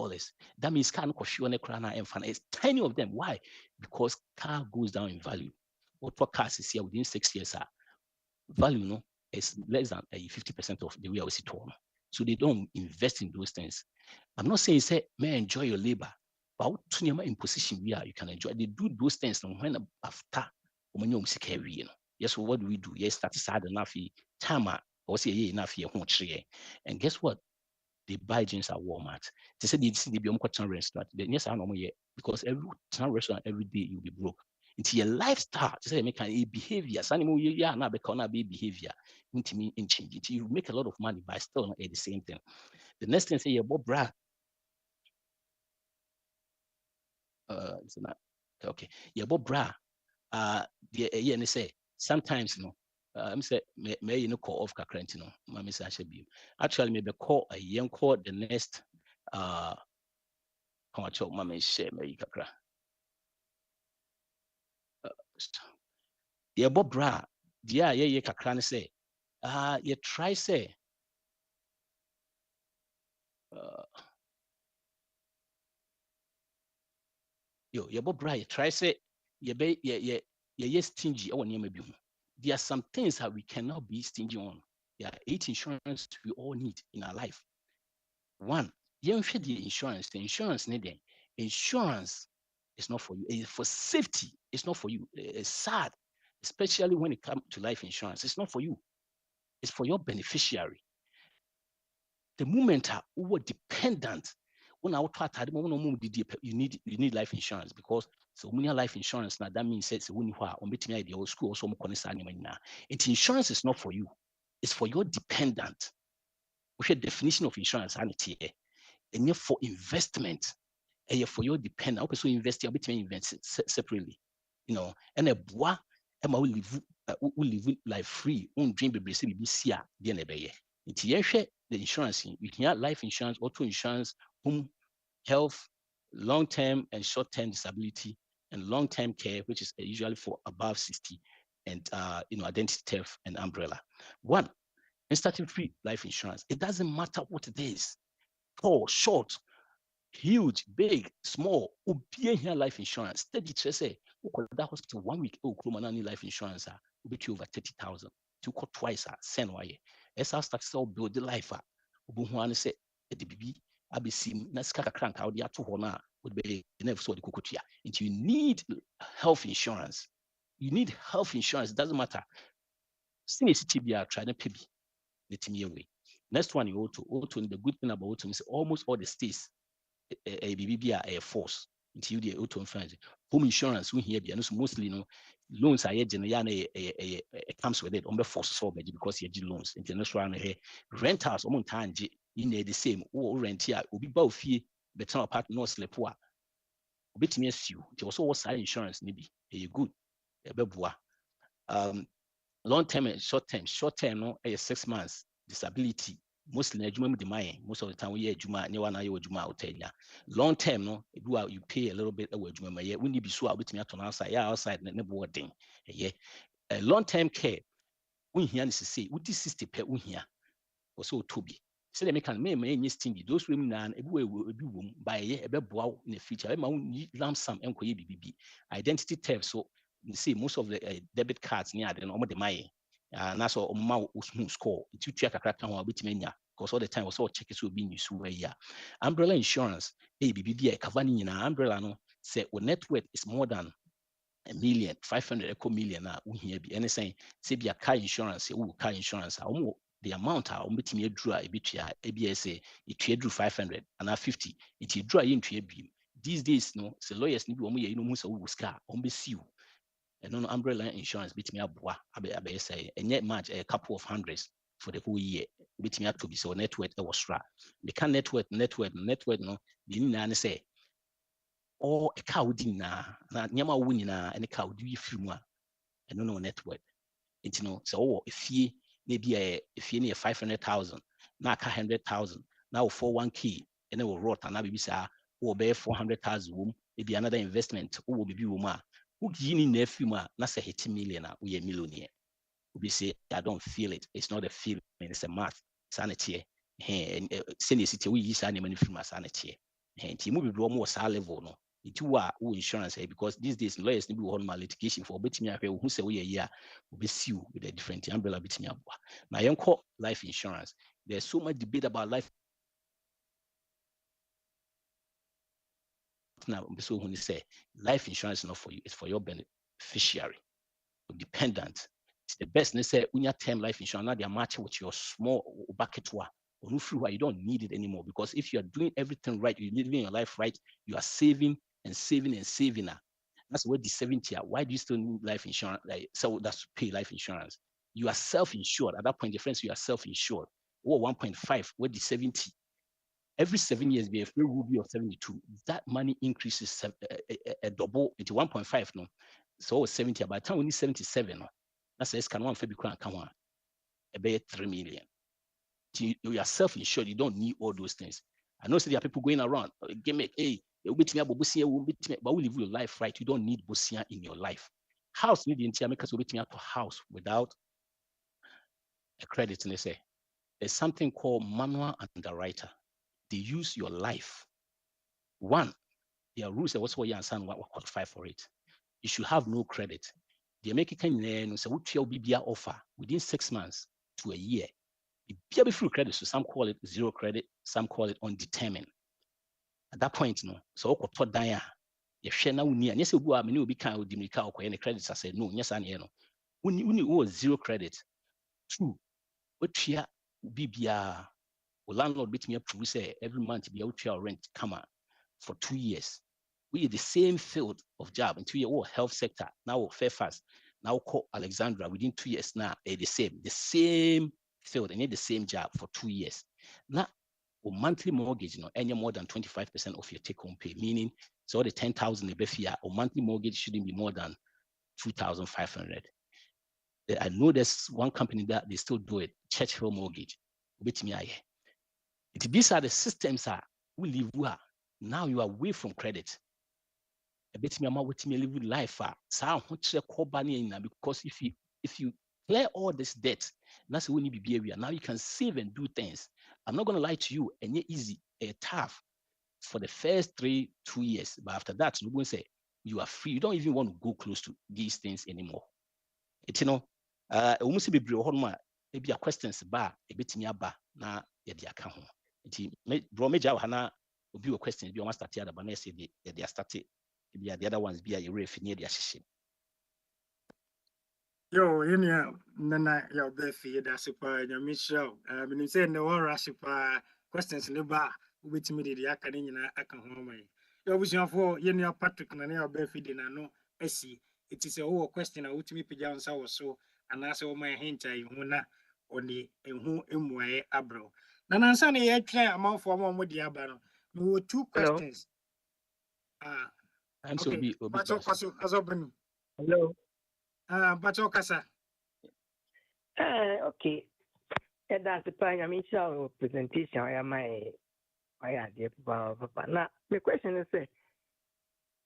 Speaker 3: That means car it's tiny of them. Why? Because car goes down in value. What cars is here within 6 years value is less than 50% of the way I see it. So they don't invest in those things. I'm not saying say may enjoy your labor, but in position where you can enjoy. They do those things when after yes, what do we do? Yes, start sad enough time or say enough here. And guess what? They buy jeans at Walmart. They say they see the Biomco restaurant. Yes, I know because every restaurant every day you'll be broke. Into your lifestyle, to say make a behavior. Behavior into me in change. You make a lot of money, but still not the same thing. The next thing say about bra. It's not okay. About bra. And they say sometimes I'm say may call off kakrantino. Mami say actually maybe call a young call the next come on chop mami share me kakra. Bob bra ye kakran say you try say Bob bra you try say ye stingy or near maybe. There are some things that we cannot be stingy on. There are 8 insurance we all need in our life. One, you should the insurance. The insurance needed. Insurance is not for you. It's for safety. It's not for you. It's sad, especially when it comes to life insurance. It's not for you. It's for your beneficiary. The moment we were dependent, when I thought you need life insurance because so many life insurance now that means it's when you are meeting the old school also insurance is not for you. It's for your dependent. What's the definition of insurance? And for investment, and for your dependent, also invest, you're between invest separately, and a bois, and will live life free, on dream be see the insurance, you can have life insurance, auto insurance, home health, long-term and short-term disability, and long-term care, which is usually for above 60, and identity theft and umbrella. One, instantly free life insurance. It doesn't matter what it is, tall, short, huge, big, small, here life insurance. Steady to say, that hospital 1 week, life insurance, will be over 30,000. To call twice, send why. As our start to build the life, Buhuan say, the BB, ABC, Naskaka crank out the Atuhona would be never saw the Kukutia. And you need health insurance. You need health insurance, doesn't matter. Senior CTBR trying to pay the team away. Next one, you auto, the good thing about auto is almost all the states a BBB a force until the auto funds. Home insurance, we hear mostly loans are it comes with it on the force so because you loans international rentals time in the same or rent here will be both fee better apart no sleep poor. Bit me few. It also was insurance maybe a good. ebeboa. Long term and short term no 6 months disability mostly na adwuma mu de maye most of the time we adwuma ne wana ye adwuma outenya. Long term no you pay a little bit away adwuma maye we need be so obetimi ato na outside ne boarding yeah. Long term care we here is say we 60 per we here also to be so they make me stingy those women na ebi wom by ye ebeboa in the future ma lump sum enkoye bibibi identity theft so you see most of the debit cards near the normal de maye na so ma score itu tua kakra kan ho abetime nya because all the time was all check so be news where ya umbrella insurance bibibi e cover ni nyina umbrella no say net worth is more than a million 500 eco million na uhia bi anything say be a car insurance car insurance the amount a betimi aduru a ebitua say it drew 500 and 50 it drew into bi these days no say lawyers ni bi omo ye no mu say wo ska omo be siu and no umbrella insurance betimi aboa abe say enye match a couple of hundreds for the whole year betimi to be so network e was ra the can network no the ni say or a cow dinner na nyama wo nyina ene cow di firim a eno no network it no so if ye maybe if ye 500,000 na ka 100,000 now 41k ene wo rot na bibi sa wo be 400,000 wom maybe another investment wo bibi wom a wo gi ni na firim a na say 80 million a we millionaire we say I don't feel it, it's not a feeling, it's a math sanity and send city we use any money from sanity and timu bi more level no it who insurance because these days lawyers need to hold my litigation for betting who say we a year will be sue with a different umbrella betting now young life insurance. There's so much debate about life now. So when you say life insurance is not for you, it's for your beneficiary or dependent. It's the best. They say when you term life insurance, now they are matching with your small bucket one. You don't need it anymore because if you are doing everything right, you're living your life right, you are saving and saving and saving. That's where the 70 are. Why do you still need life insurance? Like so that's to pay life insurance. You are self-insured. At that point, the friends, you are self-insured. Or 1.5, where the 70. Every 7 years, be a free ruby of 72. That money increases a double into 1.5 no. So 70. By the time we need 77, no. That's a can one for come on. About 3 million. You are self-insured. You don't need all those things. I know there are people going around. Gimmick, hey, but we live your life right. You don't need bosia in your life. House need the entire makers will be to house without a credit. And they say there's something called manual underwriter. They use your life. One, there are rules that what's what you understand what qualify for it. You should have no credit. The American say what will be offer within 6 months to a year. It be free credit. So some call it zero credit, some call it undetermined. At that point, no, so what Daya, you share now near, yes, you go, will be kind of Dimika or any credits. I said, no, yes, and no. When you owe zero credit, two, what here BBR landlord beat me up to say every month be out your rent come on for 2 years. We are the same field of job in 2 years, health sector, now Fairfax, now call Alexandra within 2 years now, the same field and the same job for 2 years. Now, monthly mortgage, any more than 25% of your take-home pay, meaning so the 10,000 or monthly mortgage shouldn't be more than 2,500. I know there's one company that they still do it, Churchill Mortgage. These are the systems we live. Now you are away from credit. Because if you clear all this debt, that's when you be area. Now you can save and do things. I'm not gonna lie to you, and it's easy, tough for the first 2 years, but after that, you will say you are free. You don't even want to go close to these things anymore. It's almost be maybe a questions bar a bit me aba na the account. Bro major hana will be a question be almost started but next they are started the other ones be a ref near the assistant.
Speaker 2: Yo, nana your Baafi that's a Michelle. I mean, say no rasipa questions in the bar, which me the academy I can home. Your vision for Patrik and your Baafi dinner no see. It is a whole question I would me pigeons or so, and answer my hint I huna only and who way abro. Nanansan a clear amount for one with the abano. We were 2 questions.
Speaker 3: I'm so
Speaker 2: okay.
Speaker 3: be
Speaker 2: What's open?
Speaker 4: Hello.
Speaker 2: But okasa.
Speaker 4: Okay. That's the point. I mean, show presentation. I am my idea papa. Now, the question is,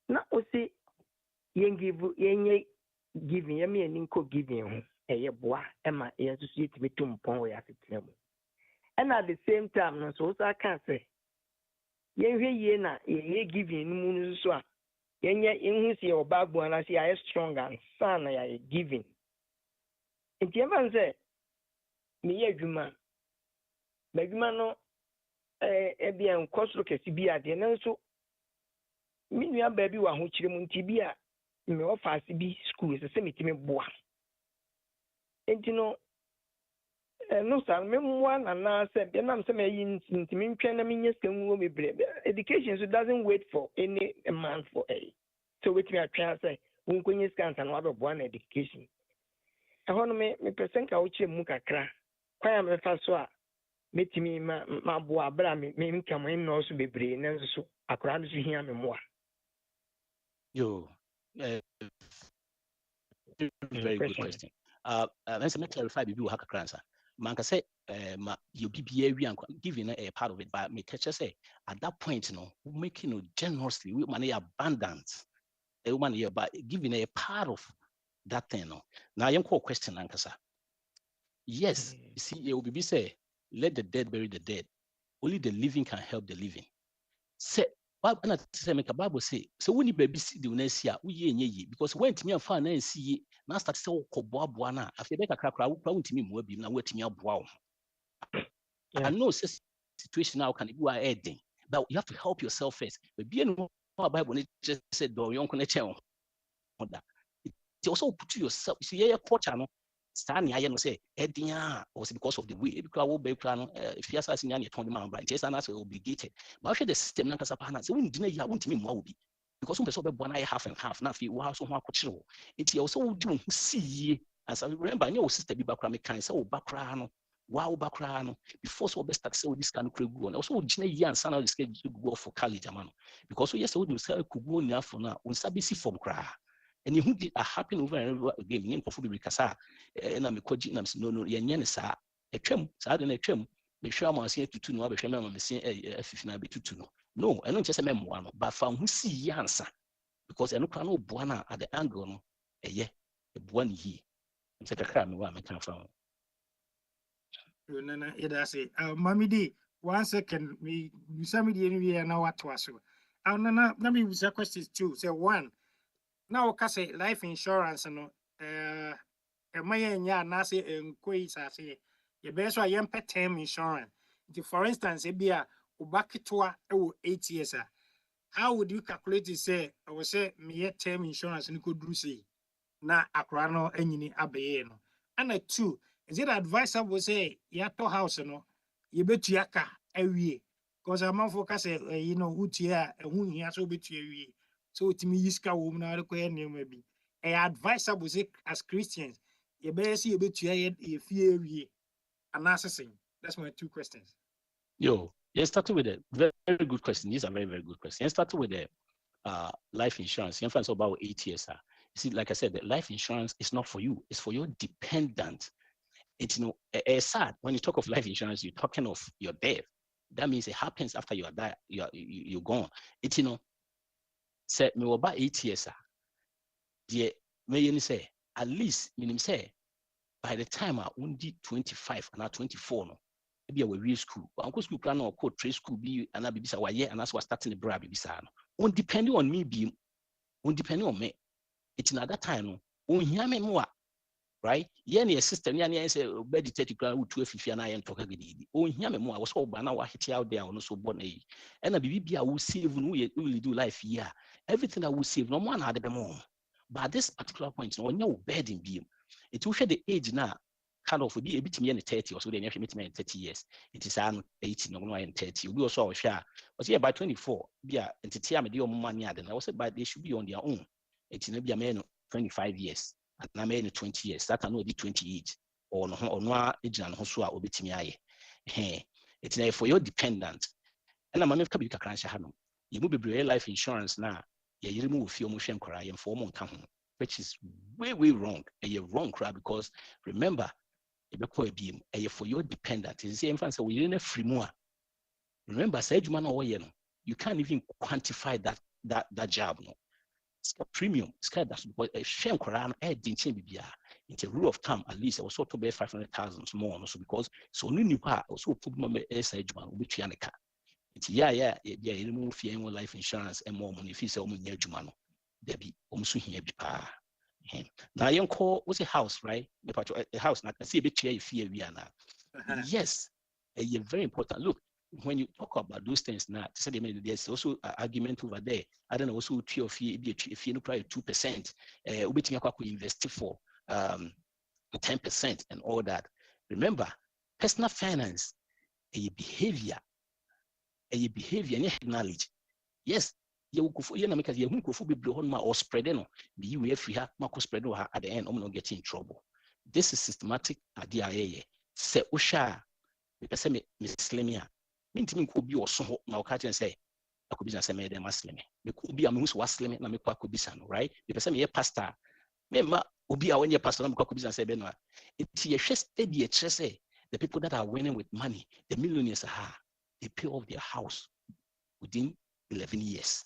Speaker 4: now we see yen giving yemi and inco giving a boy, Emma, yes, to see to be too pong we have to and at the same time, no, so I can't say. Yen yena ye giving moon so. Yen in see your back one, I see I strong and son I giving. And Tiaman said, me a human. Megumano ebia nkosoro kesi bi ade na nso minua baabi wa ho kyerɛ mu nti bi a me office bi school se metimi boa enti no no sa me mwa na na se bi na me se me yi ntimi ntwa na menye skan wo mebre education so doesn't wait for any man for a so wetimi atwa say wo nkonye skan san wa be boa na education ɛhɔ no me person ka wo kyerɛ mu kakra kwan me fa so a metimi ma boa bra me nkamo en no so bebre na so akora no so hia me moa
Speaker 3: Yo, very good question. Let's me clarify bibi haka kransa. Man can say ma you be giving a part of it, but me catch say at that point, you know, making you generously, we money abundant. A woman here, but giving a part of that thing. No. Now you call question ankasa. Yes, you see, it will be say, let the dead bury the dead. Only the living can help the living. Say, Bible na say make a Bible say, so when you baby see the next year, we ye because when to me and fan and see now start say ko boa na after make a crack crowd to me more be na wait me boa. I know situation now can you are heading, but you have to help yourself first. But be no Bible just said do yon connection on that. It also put yourself, you see, culture no stand here no say edia was because of the way because I will be plan if you assassin yan 20 man right just and obligated but actually the system na kasa pa na say we didn't ya won't me mo bi because we person be born half and half na fi wo so ho akokire wo it also wo di wo see as I remember your sister bi bakra me kan say wo bakra no wow bakra no before so be start say this can create go also wo gina yi ansa na this go for college amano because so yes wo do say kugu ni afo na wo sabi si form kra and you did happen over and over again in Kofu Bikasa and I'm a coach no yan sa a trim sad a trim be sure I'm saying to no be sure I'm saying a 15 be to no I don't just a memoir but found who see answer because I look no buana at the angle no a year a one ye and take a crime where I can found
Speaker 2: Nana ida say mami di 1 second me you send me the anywhere now what was so nana na me with questions too say one now say life insurance no my na say enquire say you best why yam pet term insurance for instance e be a ubakitoa 8 years how would you calculate it say I will say me term insurance ni could do say na akra no anyini abeye no and two is it advisable say yato house no you betua ka awie because am focus say you know utia hu hia so betua awie so timi yiska wo na rekoye nema bi advisable say as Christians you better see you betua ye fie awie and that's my two questions.
Speaker 3: Yo, you started with a very, very good question. These are very, very good questions. You started with the life insurance. You find about 8 years. You see, like I said, the life insurance is not for you; it's for your dependent. It's it's sad when you talk of life insurance. You're talking of your death. That means it happens after you are died. You're gone. It's say me about 8 years. The may say at least minimum say by the time I only 25 and now 24 no. Maybe a real school. Uncle school plan or code trade school be and I be sa why and that's what starting the bra be sa no. Depending on me be depending on me. It's in that time no. Hear me more. Right? Yeah, your sister, yeah, say bed detective plan with 250 and I am talking gidi. Hear me more. I was all banana wa hit out there on so born a and I be I will save no really do life here. Everything I will save no one had the more. But at this particular point, no one your bed in beam. It will share the age now. Kind of be a bit me in 30 or so, then you meet me in 30 years. It is 18 no and 30. We also share. But yeah, by 24, yeah, and to tell me the money, then I was said, but they should be on their own. It's maybe a man 25 years, and I made 20 years. That can only be 28 or no age and Hosua or bit me. It's for your dependent. And I'm a couple of crunch. You move be life insurance now. You remove your motion cry and 4 months. which is way wrong. And you're wrong, crap, because remember, for your dependent. It's the same answer. We didn't free more. Remember, you can't even quantify that job. No, it's a premium. It's kind of a shame. It's a rule of thumb. At least I was sort of 500,000 more. Also because so new part also put my SHman which yanaka. It's yeah. You move your life insurance and more money if you say near Jumano. There be almost here. Now you call what's a house, right? A house. Now I see a bit here if we are now. Yes, you're very important. Look, when you talk about those things now, there's also an argument over there. I don't know, also 3 or 4, if you probably 2%, we invest for 10% and all that. Remember, personal finance, a behavior, and knowledge. Yes, you make a young or spread the you free spread at the end, I'm not getting in trouble. This is systematic idea. Say Usha, because Miss Slimia. Mean could be or so now catch and say, I could be a made them Muslim. Me could be a moose was slim and make could be son, right? Because I'm a pastor. Member will be our pastor, and could be say Benoit. It's a steady say the people that are winning with money, the millionaires they pay off their house within 11 years.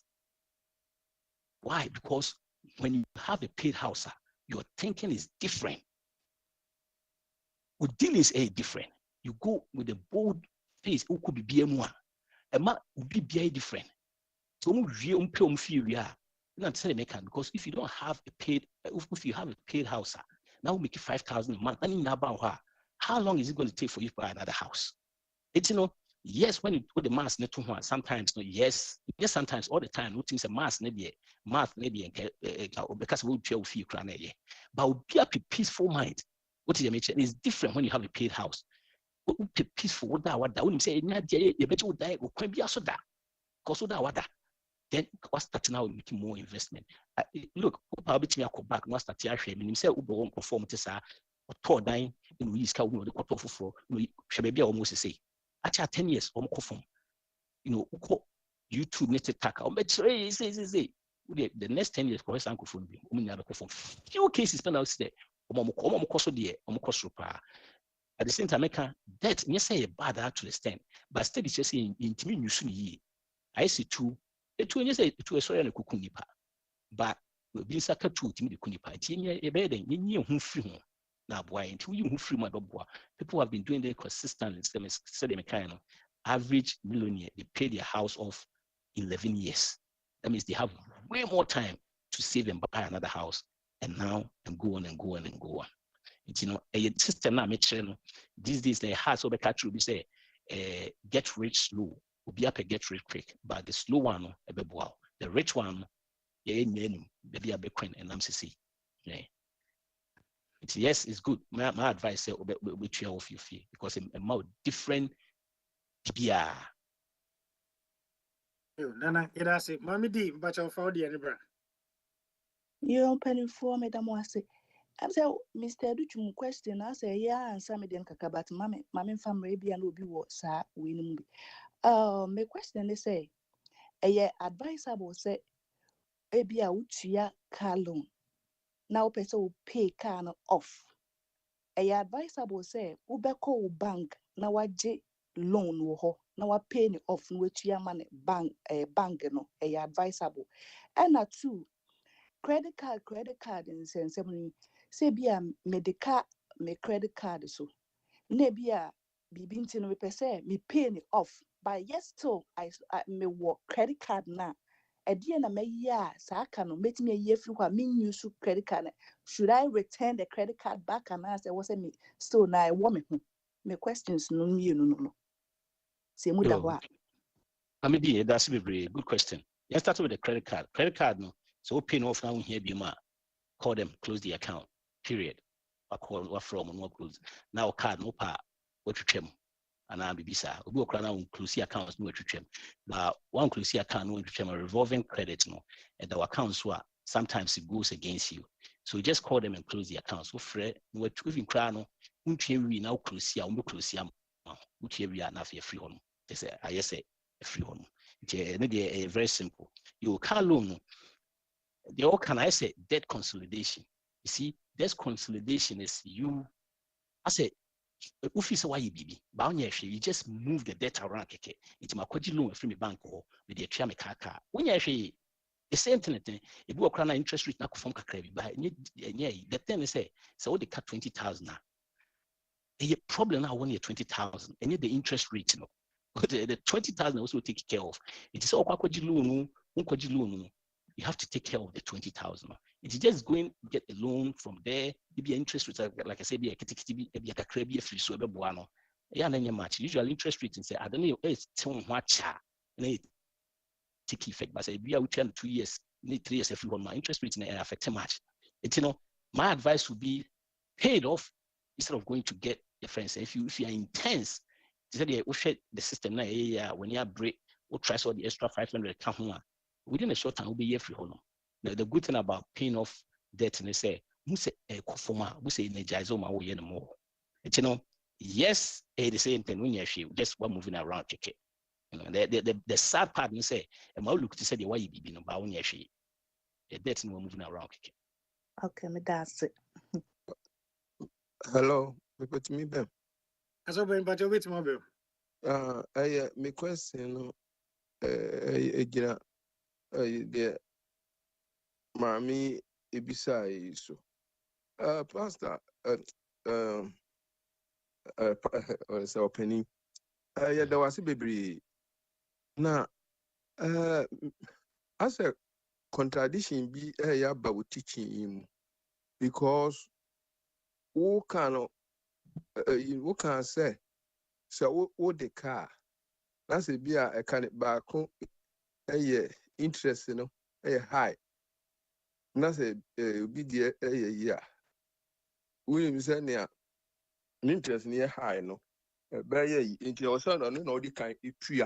Speaker 3: Why? Because when you have a paid house, your thinking is different. With dealings is different. You go with a bold face who could be BM1. A man would be different. So because if you don't have a paid, if you have a paid house, now we make it 5,000 a month. How long is it going to take for you to buy another house? It's yes, when you put the mass net to one, sometimes yes, sometimes all the time, no things a mass maybe because we will feel crying. But would be a peaceful mind. What is your nature? It's different when you have a paid house. Peaceful what that wouldn't say you bet you die or can be also that because that then what's starting now making more investment. Look, I'll be to go back, what's that here? Meaning say Uber won't perform to say or tore dying in we scout the quarter for maybe almost say. Actually 10 years or more YouTube net attack. I'll bet say the next 10 years for his uncle phone be few cases spend out there. At the same time, I can that yes say bad to the extent, but still it's just in you soon. I see two say to a sorry and a kukunipa, but being sucker to the kunipa, a bed and you who free now boy until you who free my dog. People have been doing the consistently said kind of average millionaire, they pay their house off in 11 years. That means they have way more time to save and buy another house and now and go on and go on and go on. It's a system now make sure these days they have so catch we say get rich slow will be up a get rich quick, but the slow one the rich one baby a big queen and MCC. Yes, it's good. My advice say which you off your fee because a more different yeah.
Speaker 2: Nana, it has it. Mommy D, but I'll follow the anybra.
Speaker 5: You open for me, Damwase. I say, Mr. Duchum question. I say, yeah, and some didn't kaka, but mammy family be and will be what, sir, winning. My question is say, a year advisable say, a be a utia car loan. Now, person will pay car off. A advisable say, Ubeko bank, now I j loan wo now I pay off which your money bank no a advisable. And a two credit card in sense say be a medical me credit card so maybe a bibinti no per se me pay off but yes so I me work credit card na a dear na me ya sa no met me a year through me use credit card. Should I return the credit card back and ask was me still now I want me questions no no say muda wa
Speaker 3: Maybe that's a very good question. Let's start with the credit card. Credit card no so paying off now here be call them close the account period. I call what from and what close now card no pa what you trim and I'll be bisa we will now close the accounts no what you trim but one close the account no what you trim a revolving credit no and the accounts were sometimes it goes against you so you just call them and close the accounts so fre what even cry no we now close here which we are now free on they say I say a free on it's very simple you car loan they all can I say debt consolidation. You see, debt consolidation is you. I say, if you say why you baby, you just move the debt around. It's my loan from the bank or with the chairman car. When you actually the same thing, if you work on interest rate, not from credit, but the thing is, so they cut 20,000 now. The problem now when you're 20,000, and yet the interest rate, you know, the 20,000 also take care of. It is all loan, you have to take care of the 20,000. It's just going to get a loan from there. Maybe interest rate, like I said, be a credit free so buano. Yeah, then much. Usually interest rate and say, I don't know, it's too much. Take effect, but say we are within 2 years, need 3 years if you want my interest rate in the affect much. It's, you know, my advice would be paid off instead of going to get your friends. If you are intense, the system now, when you break, we'll try so the extra 500 come within a short time, we'll be here free home. Now, the good thing about paying off debt, and they say, we say energize my way anymore. It's, you know, yes, the same thing when you're just one moving around, check it. You know, the sad part you say, and my look to say the way you be no about when you're the debt no moving around.
Speaker 5: Okay, that's it.
Speaker 6: Hello, people to me, Ben.
Speaker 2: As I've been, but you're with mobile.
Speaker 6: My question, the Mami Ibisa so. Pastor, what's opening? Yeah, there was a baby. Now, as a contradiction be about teaching him because who can say so what the car that's a beer a can back a interest, you know, a high. That's a big year. We say near interest near high, no. By into your son, no, the kind of tree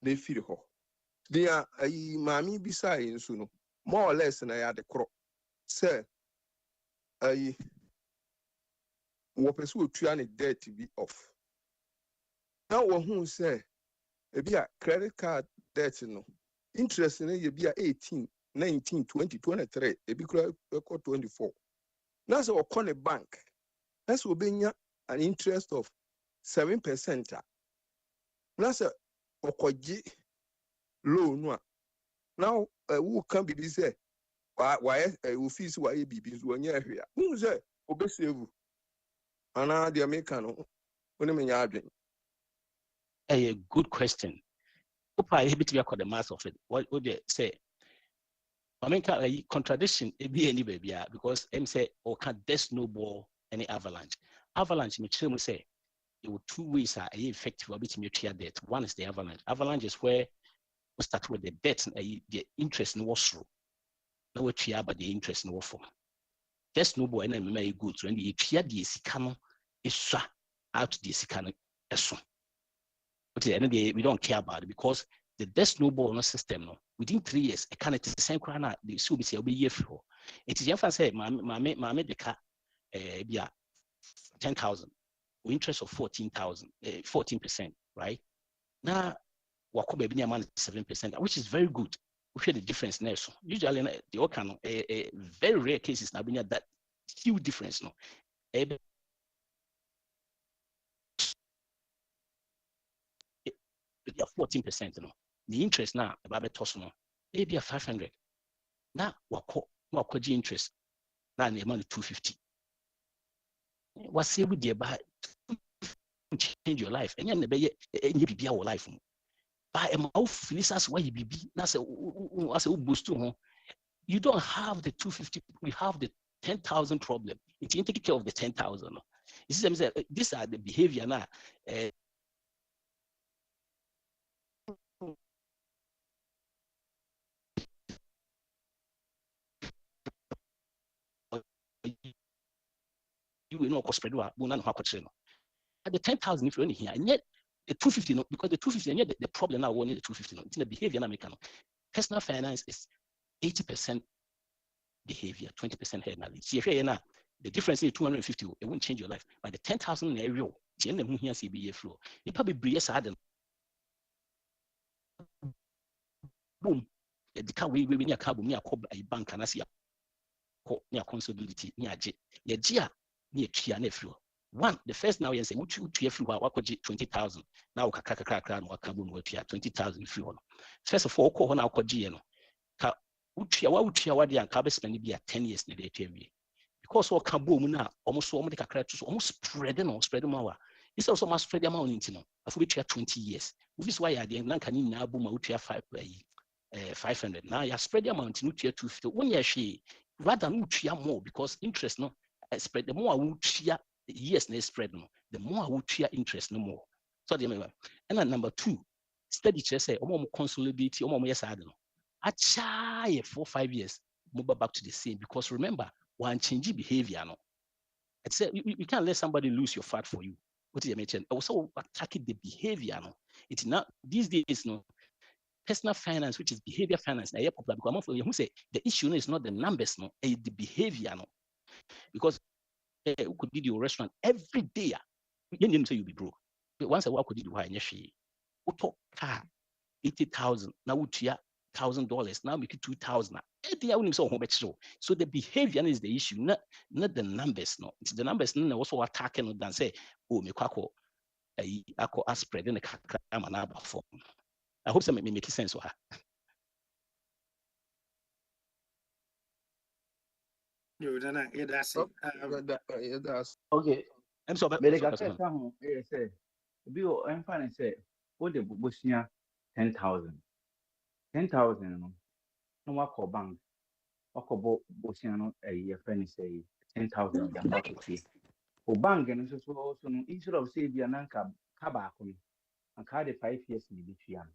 Speaker 6: they feel ho. They are a mammy beside soon, more or less than I had the crop. Sir, I will pursue trying debt to be off. Now, who say a be a credit card debt, no interest in you be 18, 19, 20, 23, a big 24. That's our corner bank. That's will be an interest of 7%. That's a okoji loan. Now, who can be say, why fees why BBs 1 year here? Who say, obey you? And the American,
Speaker 3: A good question. I hate to be the mass of it. What would they say? I mean, a contradiction, it be any baby, because M say, or can't there snowball any avalanche? Avalanche, me say, it will 2 ways are effective a bit mutual debt. One is the avalanche. Avalanche is where we start with the debt and the interest in what's through. No, what you but the interest in what form. There's snowball and then may good when the clear the sicano is out the sicano as soon. But at the end of the day, we don't care about it because the debt snowball system, no, within 3 years, a can the same crown, the subs will be year for. It is just say, my the car, be 10,000, interest of 14,000, 14%, right? Now, what could be 7%, which is very good. We hear the difference now. So usually, the Okan, a very rare cases now being that huge difference. No, 14%. No, the interest now about a toss no, maybe a 500. Now, what interest? Now, the money 250. What say with the buy change your life? And you be your life. Buy a mouth, this why you be. That's a boost to. You don't have the 250. We have the 10,000 problem. It's you take care of the 10,000. These are the behavior now. You will not spread at the 10,000 if you're only here, and yet the 250, no, because the 250, and yet the problem now only the 250. No, it's the behavior now. Personal finance is 80% behavior, 20% head knowledge. See, if you're now, the difference is 250, it won't change your life. But the 10,000 area, here flow. You probably breeze boom. the car we near carbon near bank and I see near consolidity near G. Ye Gia near Chia nephew. One, the first now you say, which you flew out 20,000. Now, crack and what carbon will 20,000 if you want. First of all, call now G. Uchia, what the Ancabe spending be at 10 years in the day. Because what Kaboom now almost so many crackers almost spreading more. It's also must spread the amount into no. I've reached 20 years. This is why I didn't like any now boom out 500. Now you spread the amount in 250. When you she rather than more because interest no spread the more I would share years they spread no, the more I would share interest no more. So the and then number 2, steady chess say consolidate yes I don't know. I try 4-5 years move back to the same because remember one change behavior no. It's you can't let somebody lose your fat for you. What you mentioned? Also attacking the behavior no. It's not these days no. Personal finance, which is behavior finance, now popular because who say the issue is not the numbers, no, the behavior, no. Because who could be your restaurant every day? You didn't say you'll be broke. But once a while, could you do why? Auto car 80,000 now $1,000 now make it 2,000. So the behavior is the issue, not the numbers. No, it's the numbers. No, also attacking than say, oh, me kwako, I spread in the camera form. I hope that make sense.
Speaker 6: That's
Speaker 7: Okay.
Speaker 3: I'm sorry.
Speaker 7: But like I said, some say, Bill, I'm fine. Say, what the Bushia 10,000. 10,000, no more call bank. Oko Bushia, a year friend say 10,000. O bank and so also instead of say, be an anchor cabacum and card 5 years in the Bichian.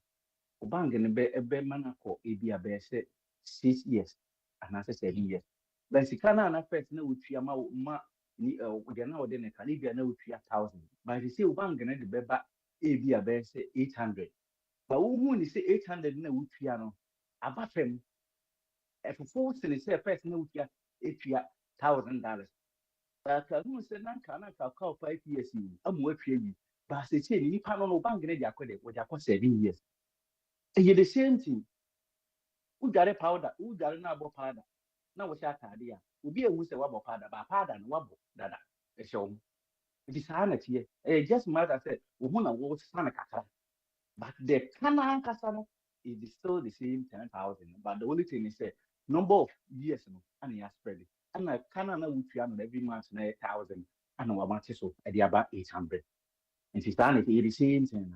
Speaker 7: O bank and a bear manako, a be a bear say 6 years and I say 7 years. But she can't affect no Chiama. Ni now then a Canadian no 3,000. But you see, one gonna the beba a be a bear say 800. But who say 800 no piano? About them, if a force and say first no $8,000. But I don't say Nanka, call 5 years. I'm working. But I say, you can't no bank in the credit, what I call 7 years. And you're the same thing. Who got a powder? Who got an apple powder? Now what's that idea? Will be a who's a wabble powder, but powder and wabble. That is show. It is sanity. Just matter said, woman was Sanaka. But the Canaan Casano is still the same 10,000. But the only thing is the number of years and he has spread it. And I Canaan which we have every month 1,000 and our matches so at the about 800. And she's done it the same thing.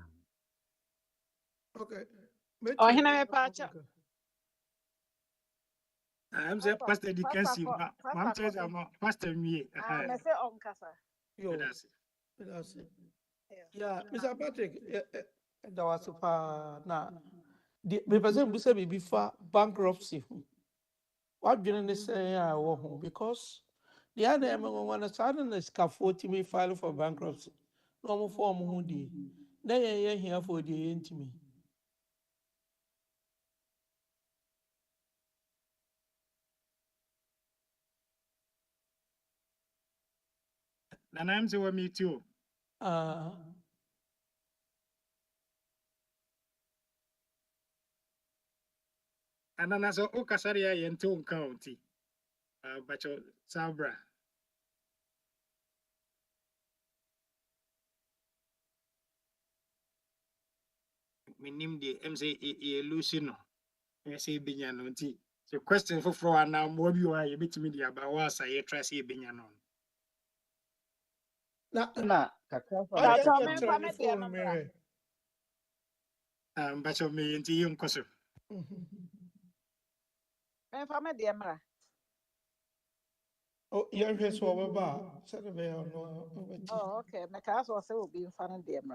Speaker 6: okay.
Speaker 8: Oh, here I patch.
Speaker 2: I'm saying Pastor Dickensi. Mom says I'm Pastor me.
Speaker 8: I say on casa.
Speaker 2: Yo,
Speaker 9: That's it. Yeah, Mr. Patrick, that was now. The representative said before bankruptcy. What do you say? Because the other one is suddenly scaffold me file for bankruptcy. No more form who did. Then you're here for the intimate.
Speaker 2: And I'm saying me too. And then as a Okasaria in Tone County, but Sabra. Me name the MC Lucino. I say Binyano. So question for Fro now, more you are a bit media about what I try to say Binyano.
Speaker 7: Nah,
Speaker 2: But of me into young Kosso.
Speaker 9: Oh, young person over
Speaker 8: Oh, okay. My class was will be in front of them.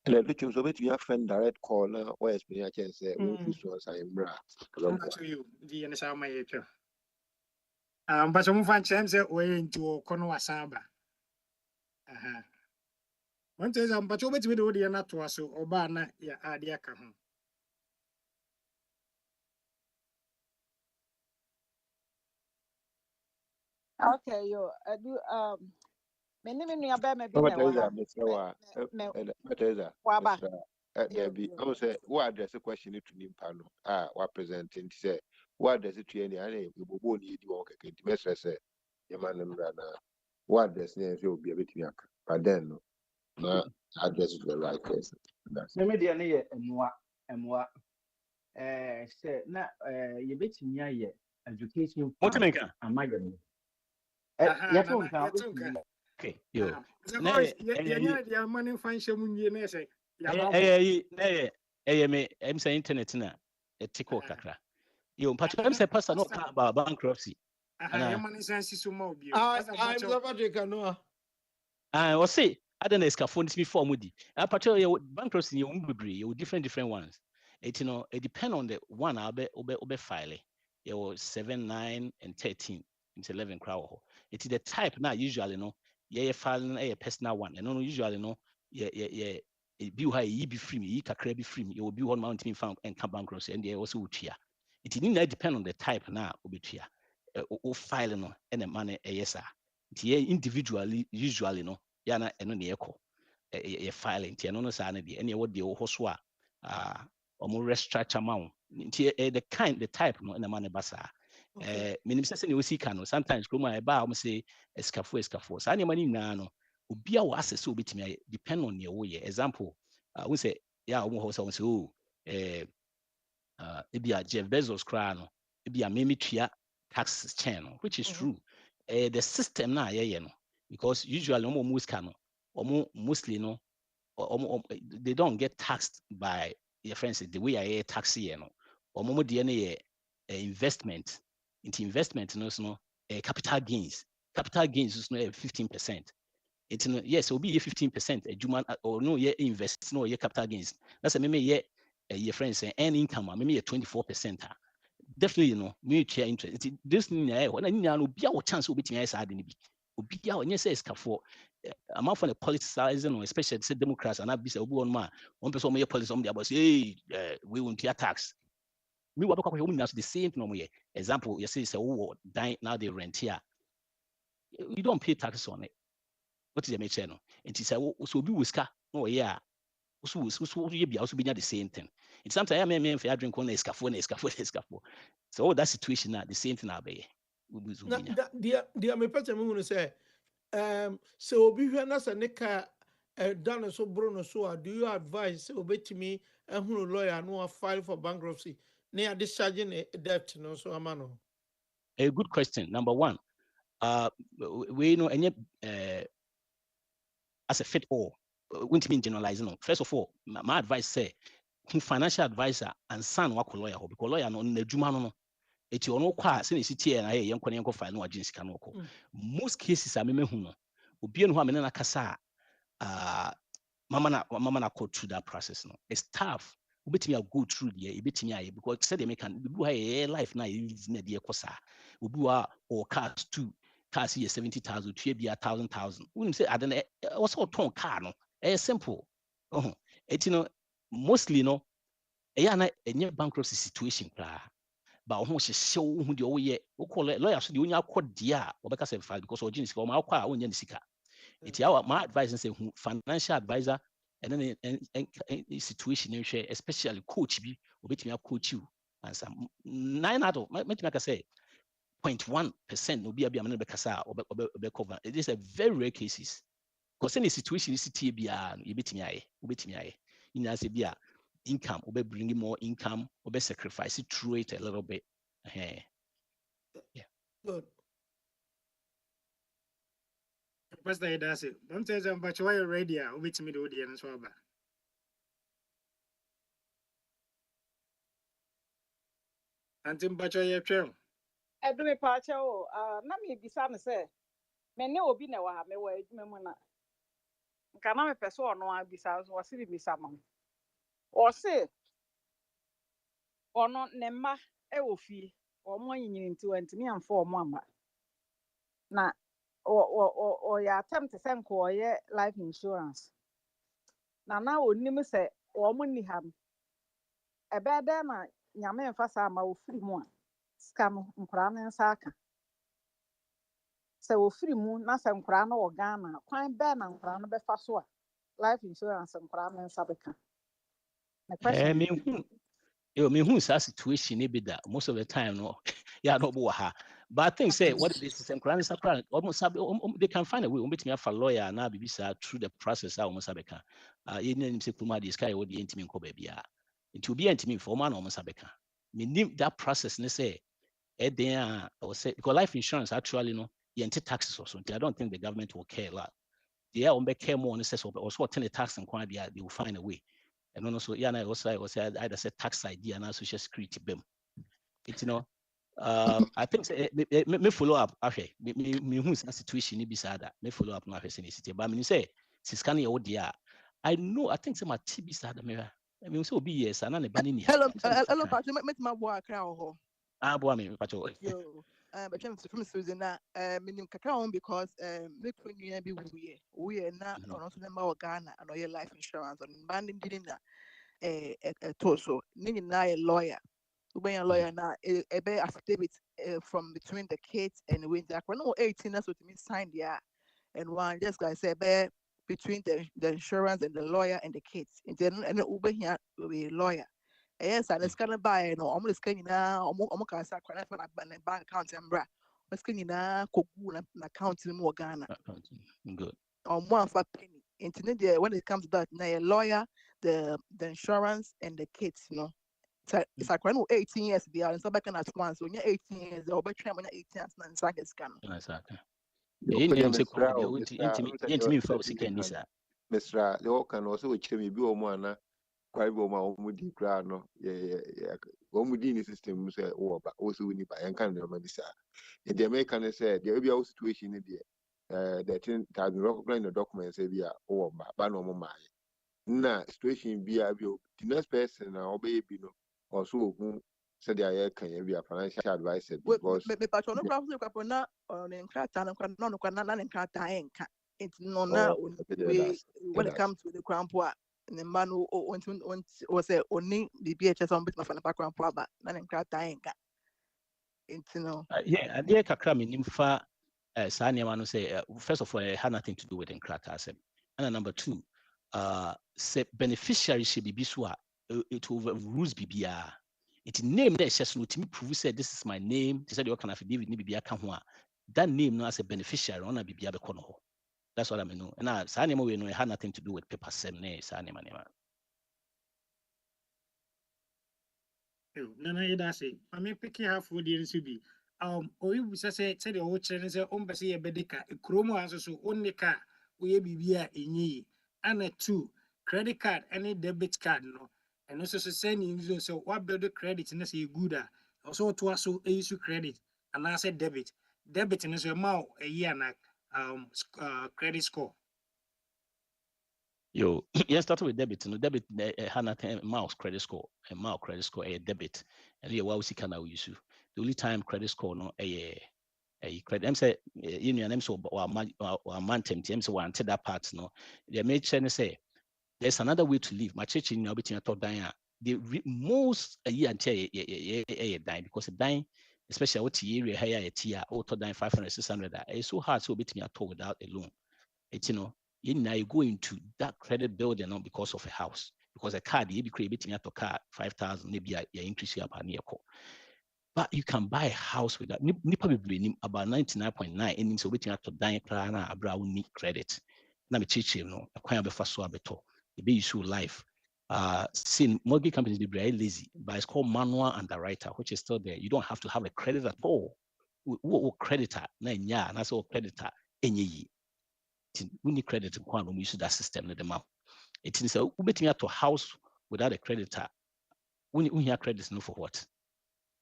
Speaker 10: And I look so bet you have friend direct call where's me I can say this was I'm bra.
Speaker 2: To you, the NSA my acre. But some fan chance way into Konoa Saba. One says I'm but over to the not to us or Bana, ya Adiaka.
Speaker 8: Okay, yo, I do me ne me nua ba ma bi
Speaker 10: Mama
Speaker 8: na wa
Speaker 10: Teresa,
Speaker 8: ha
Speaker 10: Miss
Speaker 8: me
Speaker 10: Ewa,
Speaker 8: me
Speaker 10: Mama Teresa,
Speaker 8: waba
Speaker 10: there be. I would say, what address the question to Nimpano? What presenting? Say, what does it train? I will go need you. Okay, the message say, your man and what address name will be a bit young. But then, no address to the right person. That's it.
Speaker 7: me dia ne ye emwa say na ye betimi aye education fund
Speaker 3: Motimenka.
Speaker 7: amaye no
Speaker 2: Aha,
Speaker 7: ya
Speaker 2: na
Speaker 7: to
Speaker 2: na
Speaker 7: nka
Speaker 2: yetunka.
Speaker 7: betimi
Speaker 3: Okay, yo.
Speaker 2: The
Speaker 3: Na
Speaker 2: voice
Speaker 3: eh
Speaker 2: ya money function mun ye na say ya
Speaker 3: eh
Speaker 2: babo.
Speaker 3: eh me em say internet na etiko kakra. Yo, mpacho em say pastor no ka about bankruptcy.
Speaker 2: Aha, ya
Speaker 3: Ana
Speaker 2: money sense so mo bio. Asa
Speaker 9: I'm
Speaker 2: macho.
Speaker 9: the Patrik Noah.
Speaker 3: I say ada na escafo ntimi form di. Mpacho ye bankruptcy ye umbebre ye different ones. It you know, it depend on the one obe file. Ye was 7, 9 and 13 into 11 crowd. It is the type now usually no ye file a personal one. And no usually no ye be high ye be free me, ye kakra be free me. You will be one mountain found and come bankruptcy and they also would cheer. It didn't depend on the type now obetia. O file no and the money yes sir. Individually usually no yana eno ne yɛkɔ yɛ filing nti ɛno no saa no deɛ ɛne ɛwɔ deɛ wɔ hɔ so a ɔmo restructure ma wo nti the type no ɛna ma ne ba saa menim sɛ sɛ ne wɔsi ka no sometimes kurom a ɛba a ɔmo sɛ esikafoɔ saa nneɛma no nyinaa no obi a wɔ asɛ sɛ obɛtumi ayɛ depend on neɛ woyɛ example wo sɛ yɛ a ɔmo hɔ sɛ ɔmo sɛ ebi a Jeff Bezos koraa no ebi a memetua tax chain no which is true the system na yɛyɛ no because usually ɔmo sika no ɔmo mostly no they don't get taxed by your friends the way I tax here no ɔmo deɛ no yɛ investment into investment no so no capital gains is no 15%. It's no yes will be 15% adwuma or no yɛ invest no yɛ capital gains that's a maybe yɛ your friends earn income maybe 24%. Definitely, me share interest. This thing, when I know, be our chance will be to say, be our yes, for I'm out for the politicizing, or especially the Democrats, and I be say, one person may policy on the about hey, we won't hear tax. We were talking about the same thing. Example, you say, now they rent here. You don't pay taxes on it. What is the channel? And she said, so be whisker. No, yeah. So be also be the same thing. It's sometimes I mean, if I drink one escafo. So that situation now, the same thing I'll be.
Speaker 9: Na dia me pete me hunu say so obi hwe na se ne ka dan so bro no so do you advise say obetimi ehunu lawyer no file for bankruptcy na discharging debt no so amano.
Speaker 3: A good question. Number one, we know any as a fit all. Wouldn't mean generalizing. First of all, my advice say financial advisor and son work lawyer because lawyer no na juma no. Eti ono kwa se ne sitie na ye yenkɔ ne yenkɔ file no agye sika no kɔ. Most cases a me hu no obi no ho a me na kasa mama na go through that process no. It's tough. Obetimi a go through there, ebetimi aye because said they can do a life na live na there kosa. Obi wa or cars too. Cars here 70,000, two be 1,000. We say I don't also ton car no. Simple. It's mostly no. Na any bankruptcy situation kra. But who she show who the oye call lawyer so the only accord dia or because of file because of jeans for my car on sika. It's our my advice and say financial advisor and then situation you share, especially coach be or bet me up coach you and some 9 out of make I say 0.1% will be a bekasa or cover. It is a very rare cases. Because any situation is TBR, you bet me in say be income, or bringing more income, or sacrifice it through it a little bit. Yeah.
Speaker 9: Good.
Speaker 2: Pastor does it. Don't tell them but why ready with me the audience over. Antim bacho ye twem.
Speaker 8: edu me pa che o na me bisa me say me ne obi na wa me wa edwuma mu na nka na me pese ono a bisa so wase bi bisa ma o se ono ne ma e wo fie omo anyinyini nti wantimi amfa omo ama na o ya attempt se nko ye life insurance na onim se omo ni ha no ebe de na nyame mfa sa ma ofiri mu a ska no nkra ne nsa aka sɛ wɔfiri mu na sɛ nkwaraa no wɔ Ghana kwan bɛɛ na nkwaraa no bɛfa so a life insurance nkwaraa no nsa bɛka. My question
Speaker 3: me who situation be that most of the time no yeah no ha. But I think say what it is almost they can find a way to me a lawyer now be through the process almost abeka you need to kuma this guy what the intimate ko baby it will be intimate for man almost abeka me that process ne say then or say because life insurance actually no you taxes or something. I don't think the government will care a lot. They are care more on this or what the tax and quantity they will find a way. And also, yeah, I was either say tax ID and social security BIM. It's I think me follow up. Okay, me who's a situation be sad. Me follow up my person city. But I mean, say Siskani Odia. I know. I think some my TB sad. I mean, so be yes, and I'm banning.
Speaker 5: Hello, Patrik. Met my boy crowd.
Speaker 3: Boy, me, Patrik.
Speaker 5: Yo, but I'm from Susan. Meaning cacao because me couldn't be we are not on also the Ghana and all your life insurance and banding didn't a torso. Meaning now a lawyer. When a lawyer now a bear affidavit from between the kids and the winter. When 18, that's what means signed there. And one just guy say bear between the insurance and the lawyer and the kids. And then Uber here with a lawyer. Yes, and it's gonna buy no almost can now almost can say bank account and bra. What's can you now cook account in more Ghana?
Speaker 3: Good.
Speaker 5: On one for penny. Internet when it comes to that, now a lawyer, the insurance and the kids, you know. So it's like when 18 years they are and so back at once. When you're 18 years, they'll be trying when you're 18 years and it's like a scam.
Speaker 3: Exactly.
Speaker 10: Mr. The can also which can be one. Quite well, Mudi Grano, Omudini system say, oh, but also we need by and kind of money, sir. And the American said, there will be a situation in there that can recognize the documents, say, oh, but no more. Now, situation be a view. The next person, or baby, no, or so who said, I can be a financial advisor because.
Speaker 5: But on the problem, Capona or in Cratan, non in Cratan, it's no now when it comes to the crown poor. And the man who was only the BHS on with my background problem, and in Cratan.
Speaker 3: Yeah, and there kakra me nimfa Sanya Manu say first of all it had nothing to do with Nkrata. And number two, say beneficiary should be biswa it overrules BBR. It name that just no to me prove said this is my name. They said you can affidavit ni BBR can that name now as a beneficiary on a BBR bekono. That's what I mean. And now Sanya we know it had nothing to do with paper same name Sanya Manema.
Speaker 2: Nana yɛda ase ame peke half wodi nso bi oyi busa sɛ sɛ de wo kyerɛ ne sɛ ɔmpɛ sɛ yɛbɛde ka kurom anso so onni ka woyɛ biribi a ɛnyɛ yi ana 2 credit card any debit card no ɛno nso so sɛ ne nso sɛ wabuild credit na sɛ good a ɔsɛ ɔtoa so use credit anaasɛ debit no so ɛma wo ɛyi ana credit score.
Speaker 3: Yo, yeah, started with debit. No debit had nothing mouse credit score, a mouse credit score, a debit, and yeah, what we can now use. The only time credit score no a credit. I'm say you know, I'm so or man tempting. So one that part no. They made China say there's another way to live. My church in your between thought dying. The most a year until a dying because a dying, especially what area higher a tier, auto dying 500, 600. It's so hard so between a talk without a loan. It's now you go into that credit building not because of a house, because a card you be creating a car 5,000 maybe you increase your near call. But you can buy a house with that. Probably about 99.9 and so waiting to dying a brown need credit. Now me teach you know acquire before so beto. It be issue life. Sin mortgage companies be very lazy, but it's called manual underwriter, which is still there. You don't have to have a credit at all. What creditor? Na nya, that's all creditor. Any we need credit when we use that system in the map. It is a betting to house without a creditor. We have credits no for what?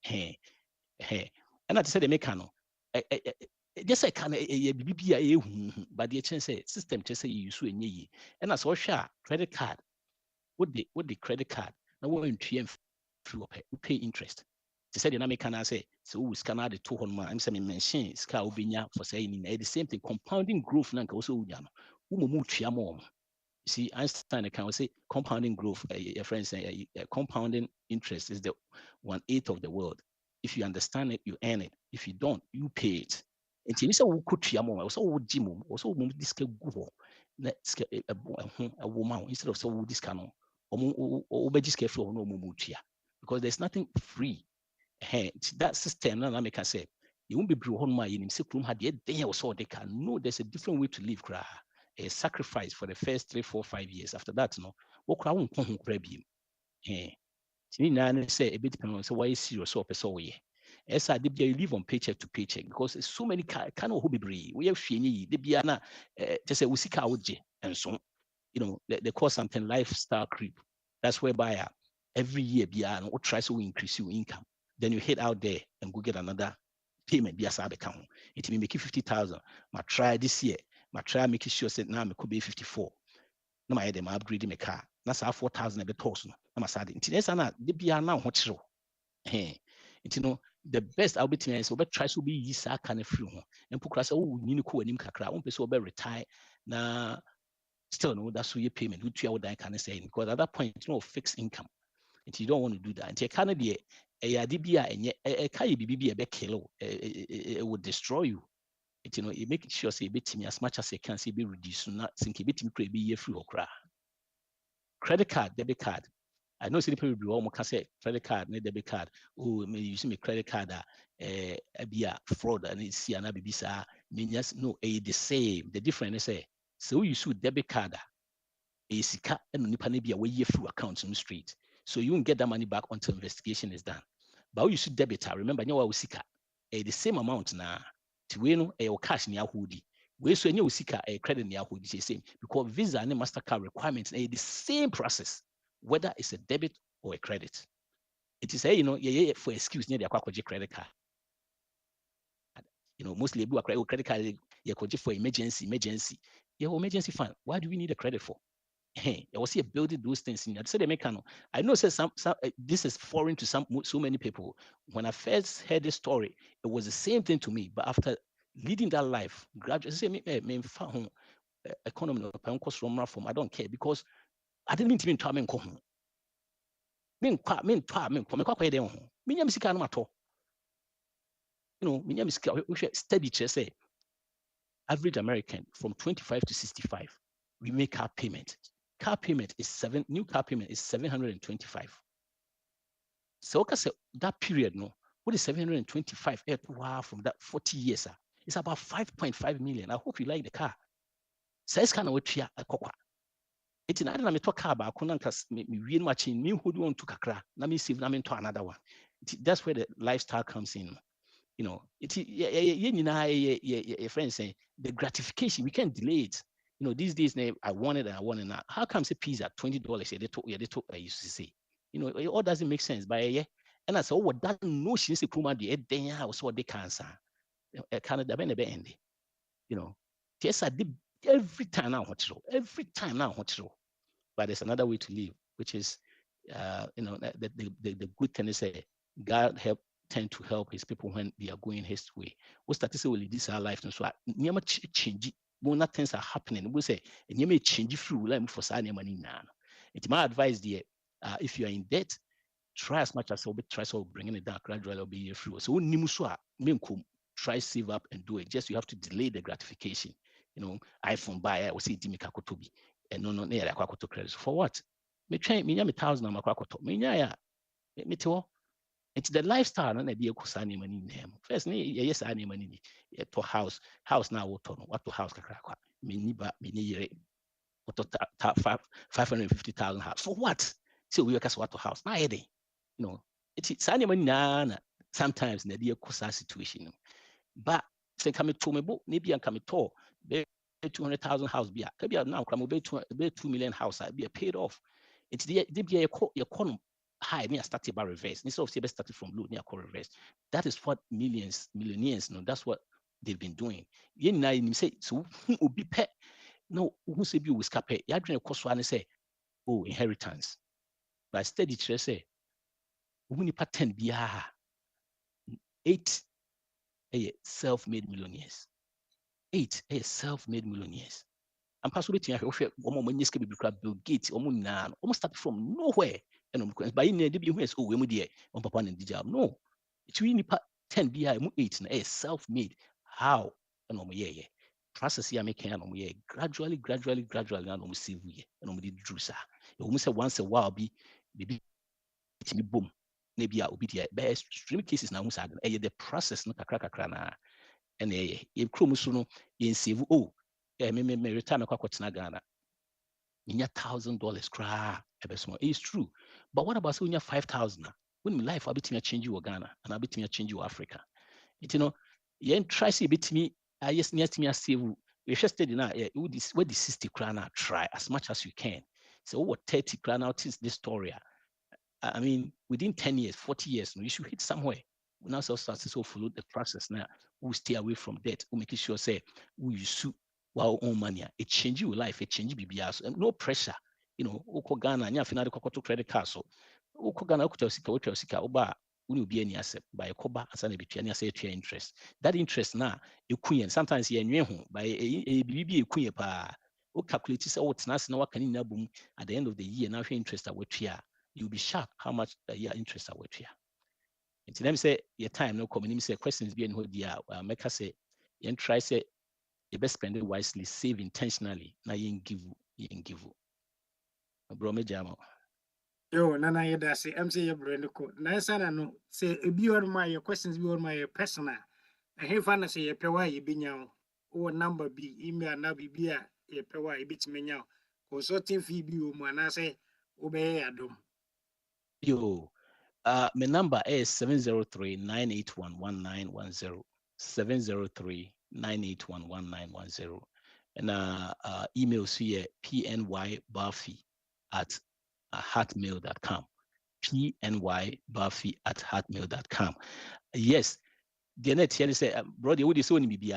Speaker 3: Hey. And I said the mechano. Just I can but the chance system just say you use ye. And as well share credit card. What the credit card? Now we're in TM pay interest. They said the can I say so we scan out the 200 I'm saying mention ska obinya for saying the same thing compounding growth na also unyano umu mom. See Einstein can say compounding growth your friends say compounding interest is the 1/8 of the world. If you understand it you earn it, if you don't you pay it. nti ni sɛ wokɔtua mɔ wɔ sɛ wogye mom wɔ sɛ womom de sika gu hɔ na sika ɛwɔ ma wo instead of sɛ wodi sika no wobɛgye sika firi hɔ na ɔmo tua because there's nothing free. That system na make us say you won't be bring home my in kurom ha de den so they can know there's a different way to live kra a sacrifice for the first 3 4 5 years after that no wo kra won kon ho kra bi tini na ne say a bit depend on say why serious so person we esa de bia you live on paycheck to paycheck because there's so many kind of hobby bree we have hwe ni de bia na just say we sika woje enso they call something lifestyle creep. That's whereby every year bia no try to increase your income. Then you head out there and go get another payment. It may make you 50,000. My try this year. My try making sure that now it could be 54. No my them upgrade my car. That's how 4,000 a bit toss. No my sad. They be now what you the best I'll be telling you is try to be yisa kind of free and put class you ko anim kakra one person will retire na still no that's your payment which you would kind of say because at that point fixed income. And you don't want to do that. And you can't be a DBA and it would destroy you. It make sure say bit me as much as I can see be reduced, not think a bit me be a free or cry. Credit card, debit card. I know some people will almost say credit card, debit card. Oh, may you see me credit card be a fraud and it's see another bisa. No, the same. The difference is so you sue debit card. A sika and nipa ne be away through accounts in the street. So you won't get that money back until investigation is done. But you should debit. Remember, you sika the same amount now. To win a cash near hoodie. We so you sika a credit near hoodie the same because Visa and MasterCard requirements are the same process, whether it's a debit or a credit. It is for excuse near the credit card. Mostly do a credit card for emergency. Your emergency fund. Why do we need a credit for? I was here building those things in that. So they make I know some this is foreign to so many people. When I first heard this story, it was the same thing to me. But after leading that life, gradually, say me economy from I don't care because I didn't mean to be in time and come. Steady say average American from 25 to 65, we make car payment. New car payment is 725. So that period, no, what is 725 from that 40 years? It's about 5.5 million. I hope you like the car. So it's kind of what you are. It's not that I'm talking car, but I couldn't me watching me who want to kakra. Let me see if I'm into another one. That's where the lifestyle comes in. It's your friends say the gratification, we can't delay it. These days I want it and I want it now. How come say pizza $20? They took I used to say. It all doesn't make sense. But and I said, what that no she say kuma the then house what they cancer. Canada be end. Yes, I did every time now every time now but there's another way to live, which is the good thing is God tend to help his people when they are going his way. We start to say, well, this is our life. And so never change. When things are happening, we say, and you may change through like for signing money now. It's my advice there. If you are in debt, try as much as try so bringing it down gradually will be through. So try save up and do it. Just you have to delay the gratification. iPhone buy I will say Dimi Kakotobi and no near Kwakoto credit. For what? Me train me 1,000 on my Kwakoto. Me it's the lifestyle and the kusani money name. First, yes, I need money to house now. What to house? Miniba, mini, 550,000 house for what? So we work as what to house. Now, it's any money. Sometimes in the kusa situation, but say come to me book, maybe I'm coming to 200,000 house. Be now come 2 million house. Be paid off. It's the economy. High near started by reverse. Instead of say started from low near reverse. That is what millionaires, that's what they've been doing. You say so who be pet? No, who say be with scape? You drink a cost one and say, oh, inheritance. But steady say, who need patent be 8 self-made millionaires. 8 self-made millionaires. And possibly Bill Gates almost started from nowhere. And by in the US, we papa and job. No, it's really 10 BI 8 self-made. how and yeah. Process here making an gradually and almost save we and almost do sa. You almost say once a while be boom. Maybe I will be there. But extreme cases now the process no kakra na and a chromosomal in save me retire me kwakotena Ghana. $1,000 cry it's true. But what about when you 5,000? When life I'll be change you Ghana and I'll be change you Africa. You know, try see bit me yes near to me save we just study now what the 60 crown try as much as you can. So what 30 crown out is this story. I mean, within 10 years, 40 years, you should hit somewhere. We now start to follow the process now. We stay away from debt. We make sure say we use our own money. It change your life. It change BBS. No pressure. You know, Oko Ghana, nya finally to credit card. So Oko Ghana, Sika, Oba, will be any asset by a coba as an interest. That interest now, you queen. Sometimes you are by a BB queen pa. O calculate say what's nice now can in boom at the end of the year now interest at what here. You'll be shocked how much your interests are worth here. And let me say your time no come. Let me say questions being who they are. Make us say and try say you best spend it wisely, save intentionally. Now you give. Bro, me jamo.
Speaker 2: Yo, Nana, you say I'm saying your brain code. Nice, I know. Say a be on my questions be on my personal. I have fun say a pewa you be now. Or number be email now be a pewa a bit me now. Consulting fee be woman. I say obey Adam.
Speaker 3: Yo, my number is 703-981-1910. 703-981-1910. And email here pnybaafi@hotmail.com. pnybaafi@hotmail.com. Yes, the net here say, brother, what you say be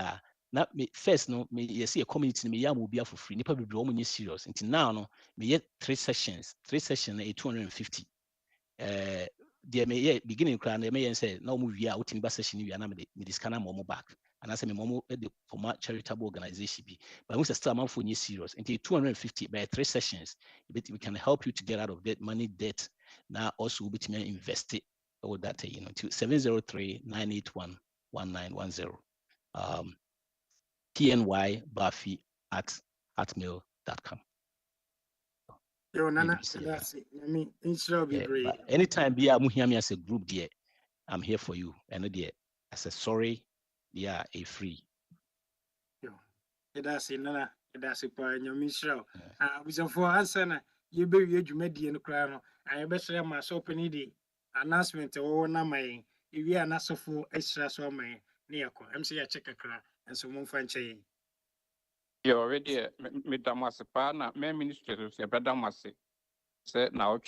Speaker 3: now me first no me you see a community me will be for free. Nipa be woman serious. Until now no me yet 3 sessions. 3 sessions 250. The may beginning cry may say no move ya out in bus session you and me this kind of momo back. And I say me momo for my charitable organization be. But we still amount for serious until 250 by 3 sessions. We can help you to get out of that money debt. Now also we be invest it all that to 703-981-1910. pnybaafi@hotmail.com.
Speaker 2: Yo, Nana, that's it. I mean, it's be great.
Speaker 3: Anytime be a hear me as a group there, I'm here for you. And there, as a sorry, yeah, a free.
Speaker 2: Yo, that's it, Nana. That's it, pa. Your mission. We say for answer you be you jumedi no kra no. I be share my shop ni di announcement na my if you are not so for extra so my near ko. MC ya check kra and so mon fan che.
Speaker 11: You already made that massive partner, my ministry, say, better massive. Say, now,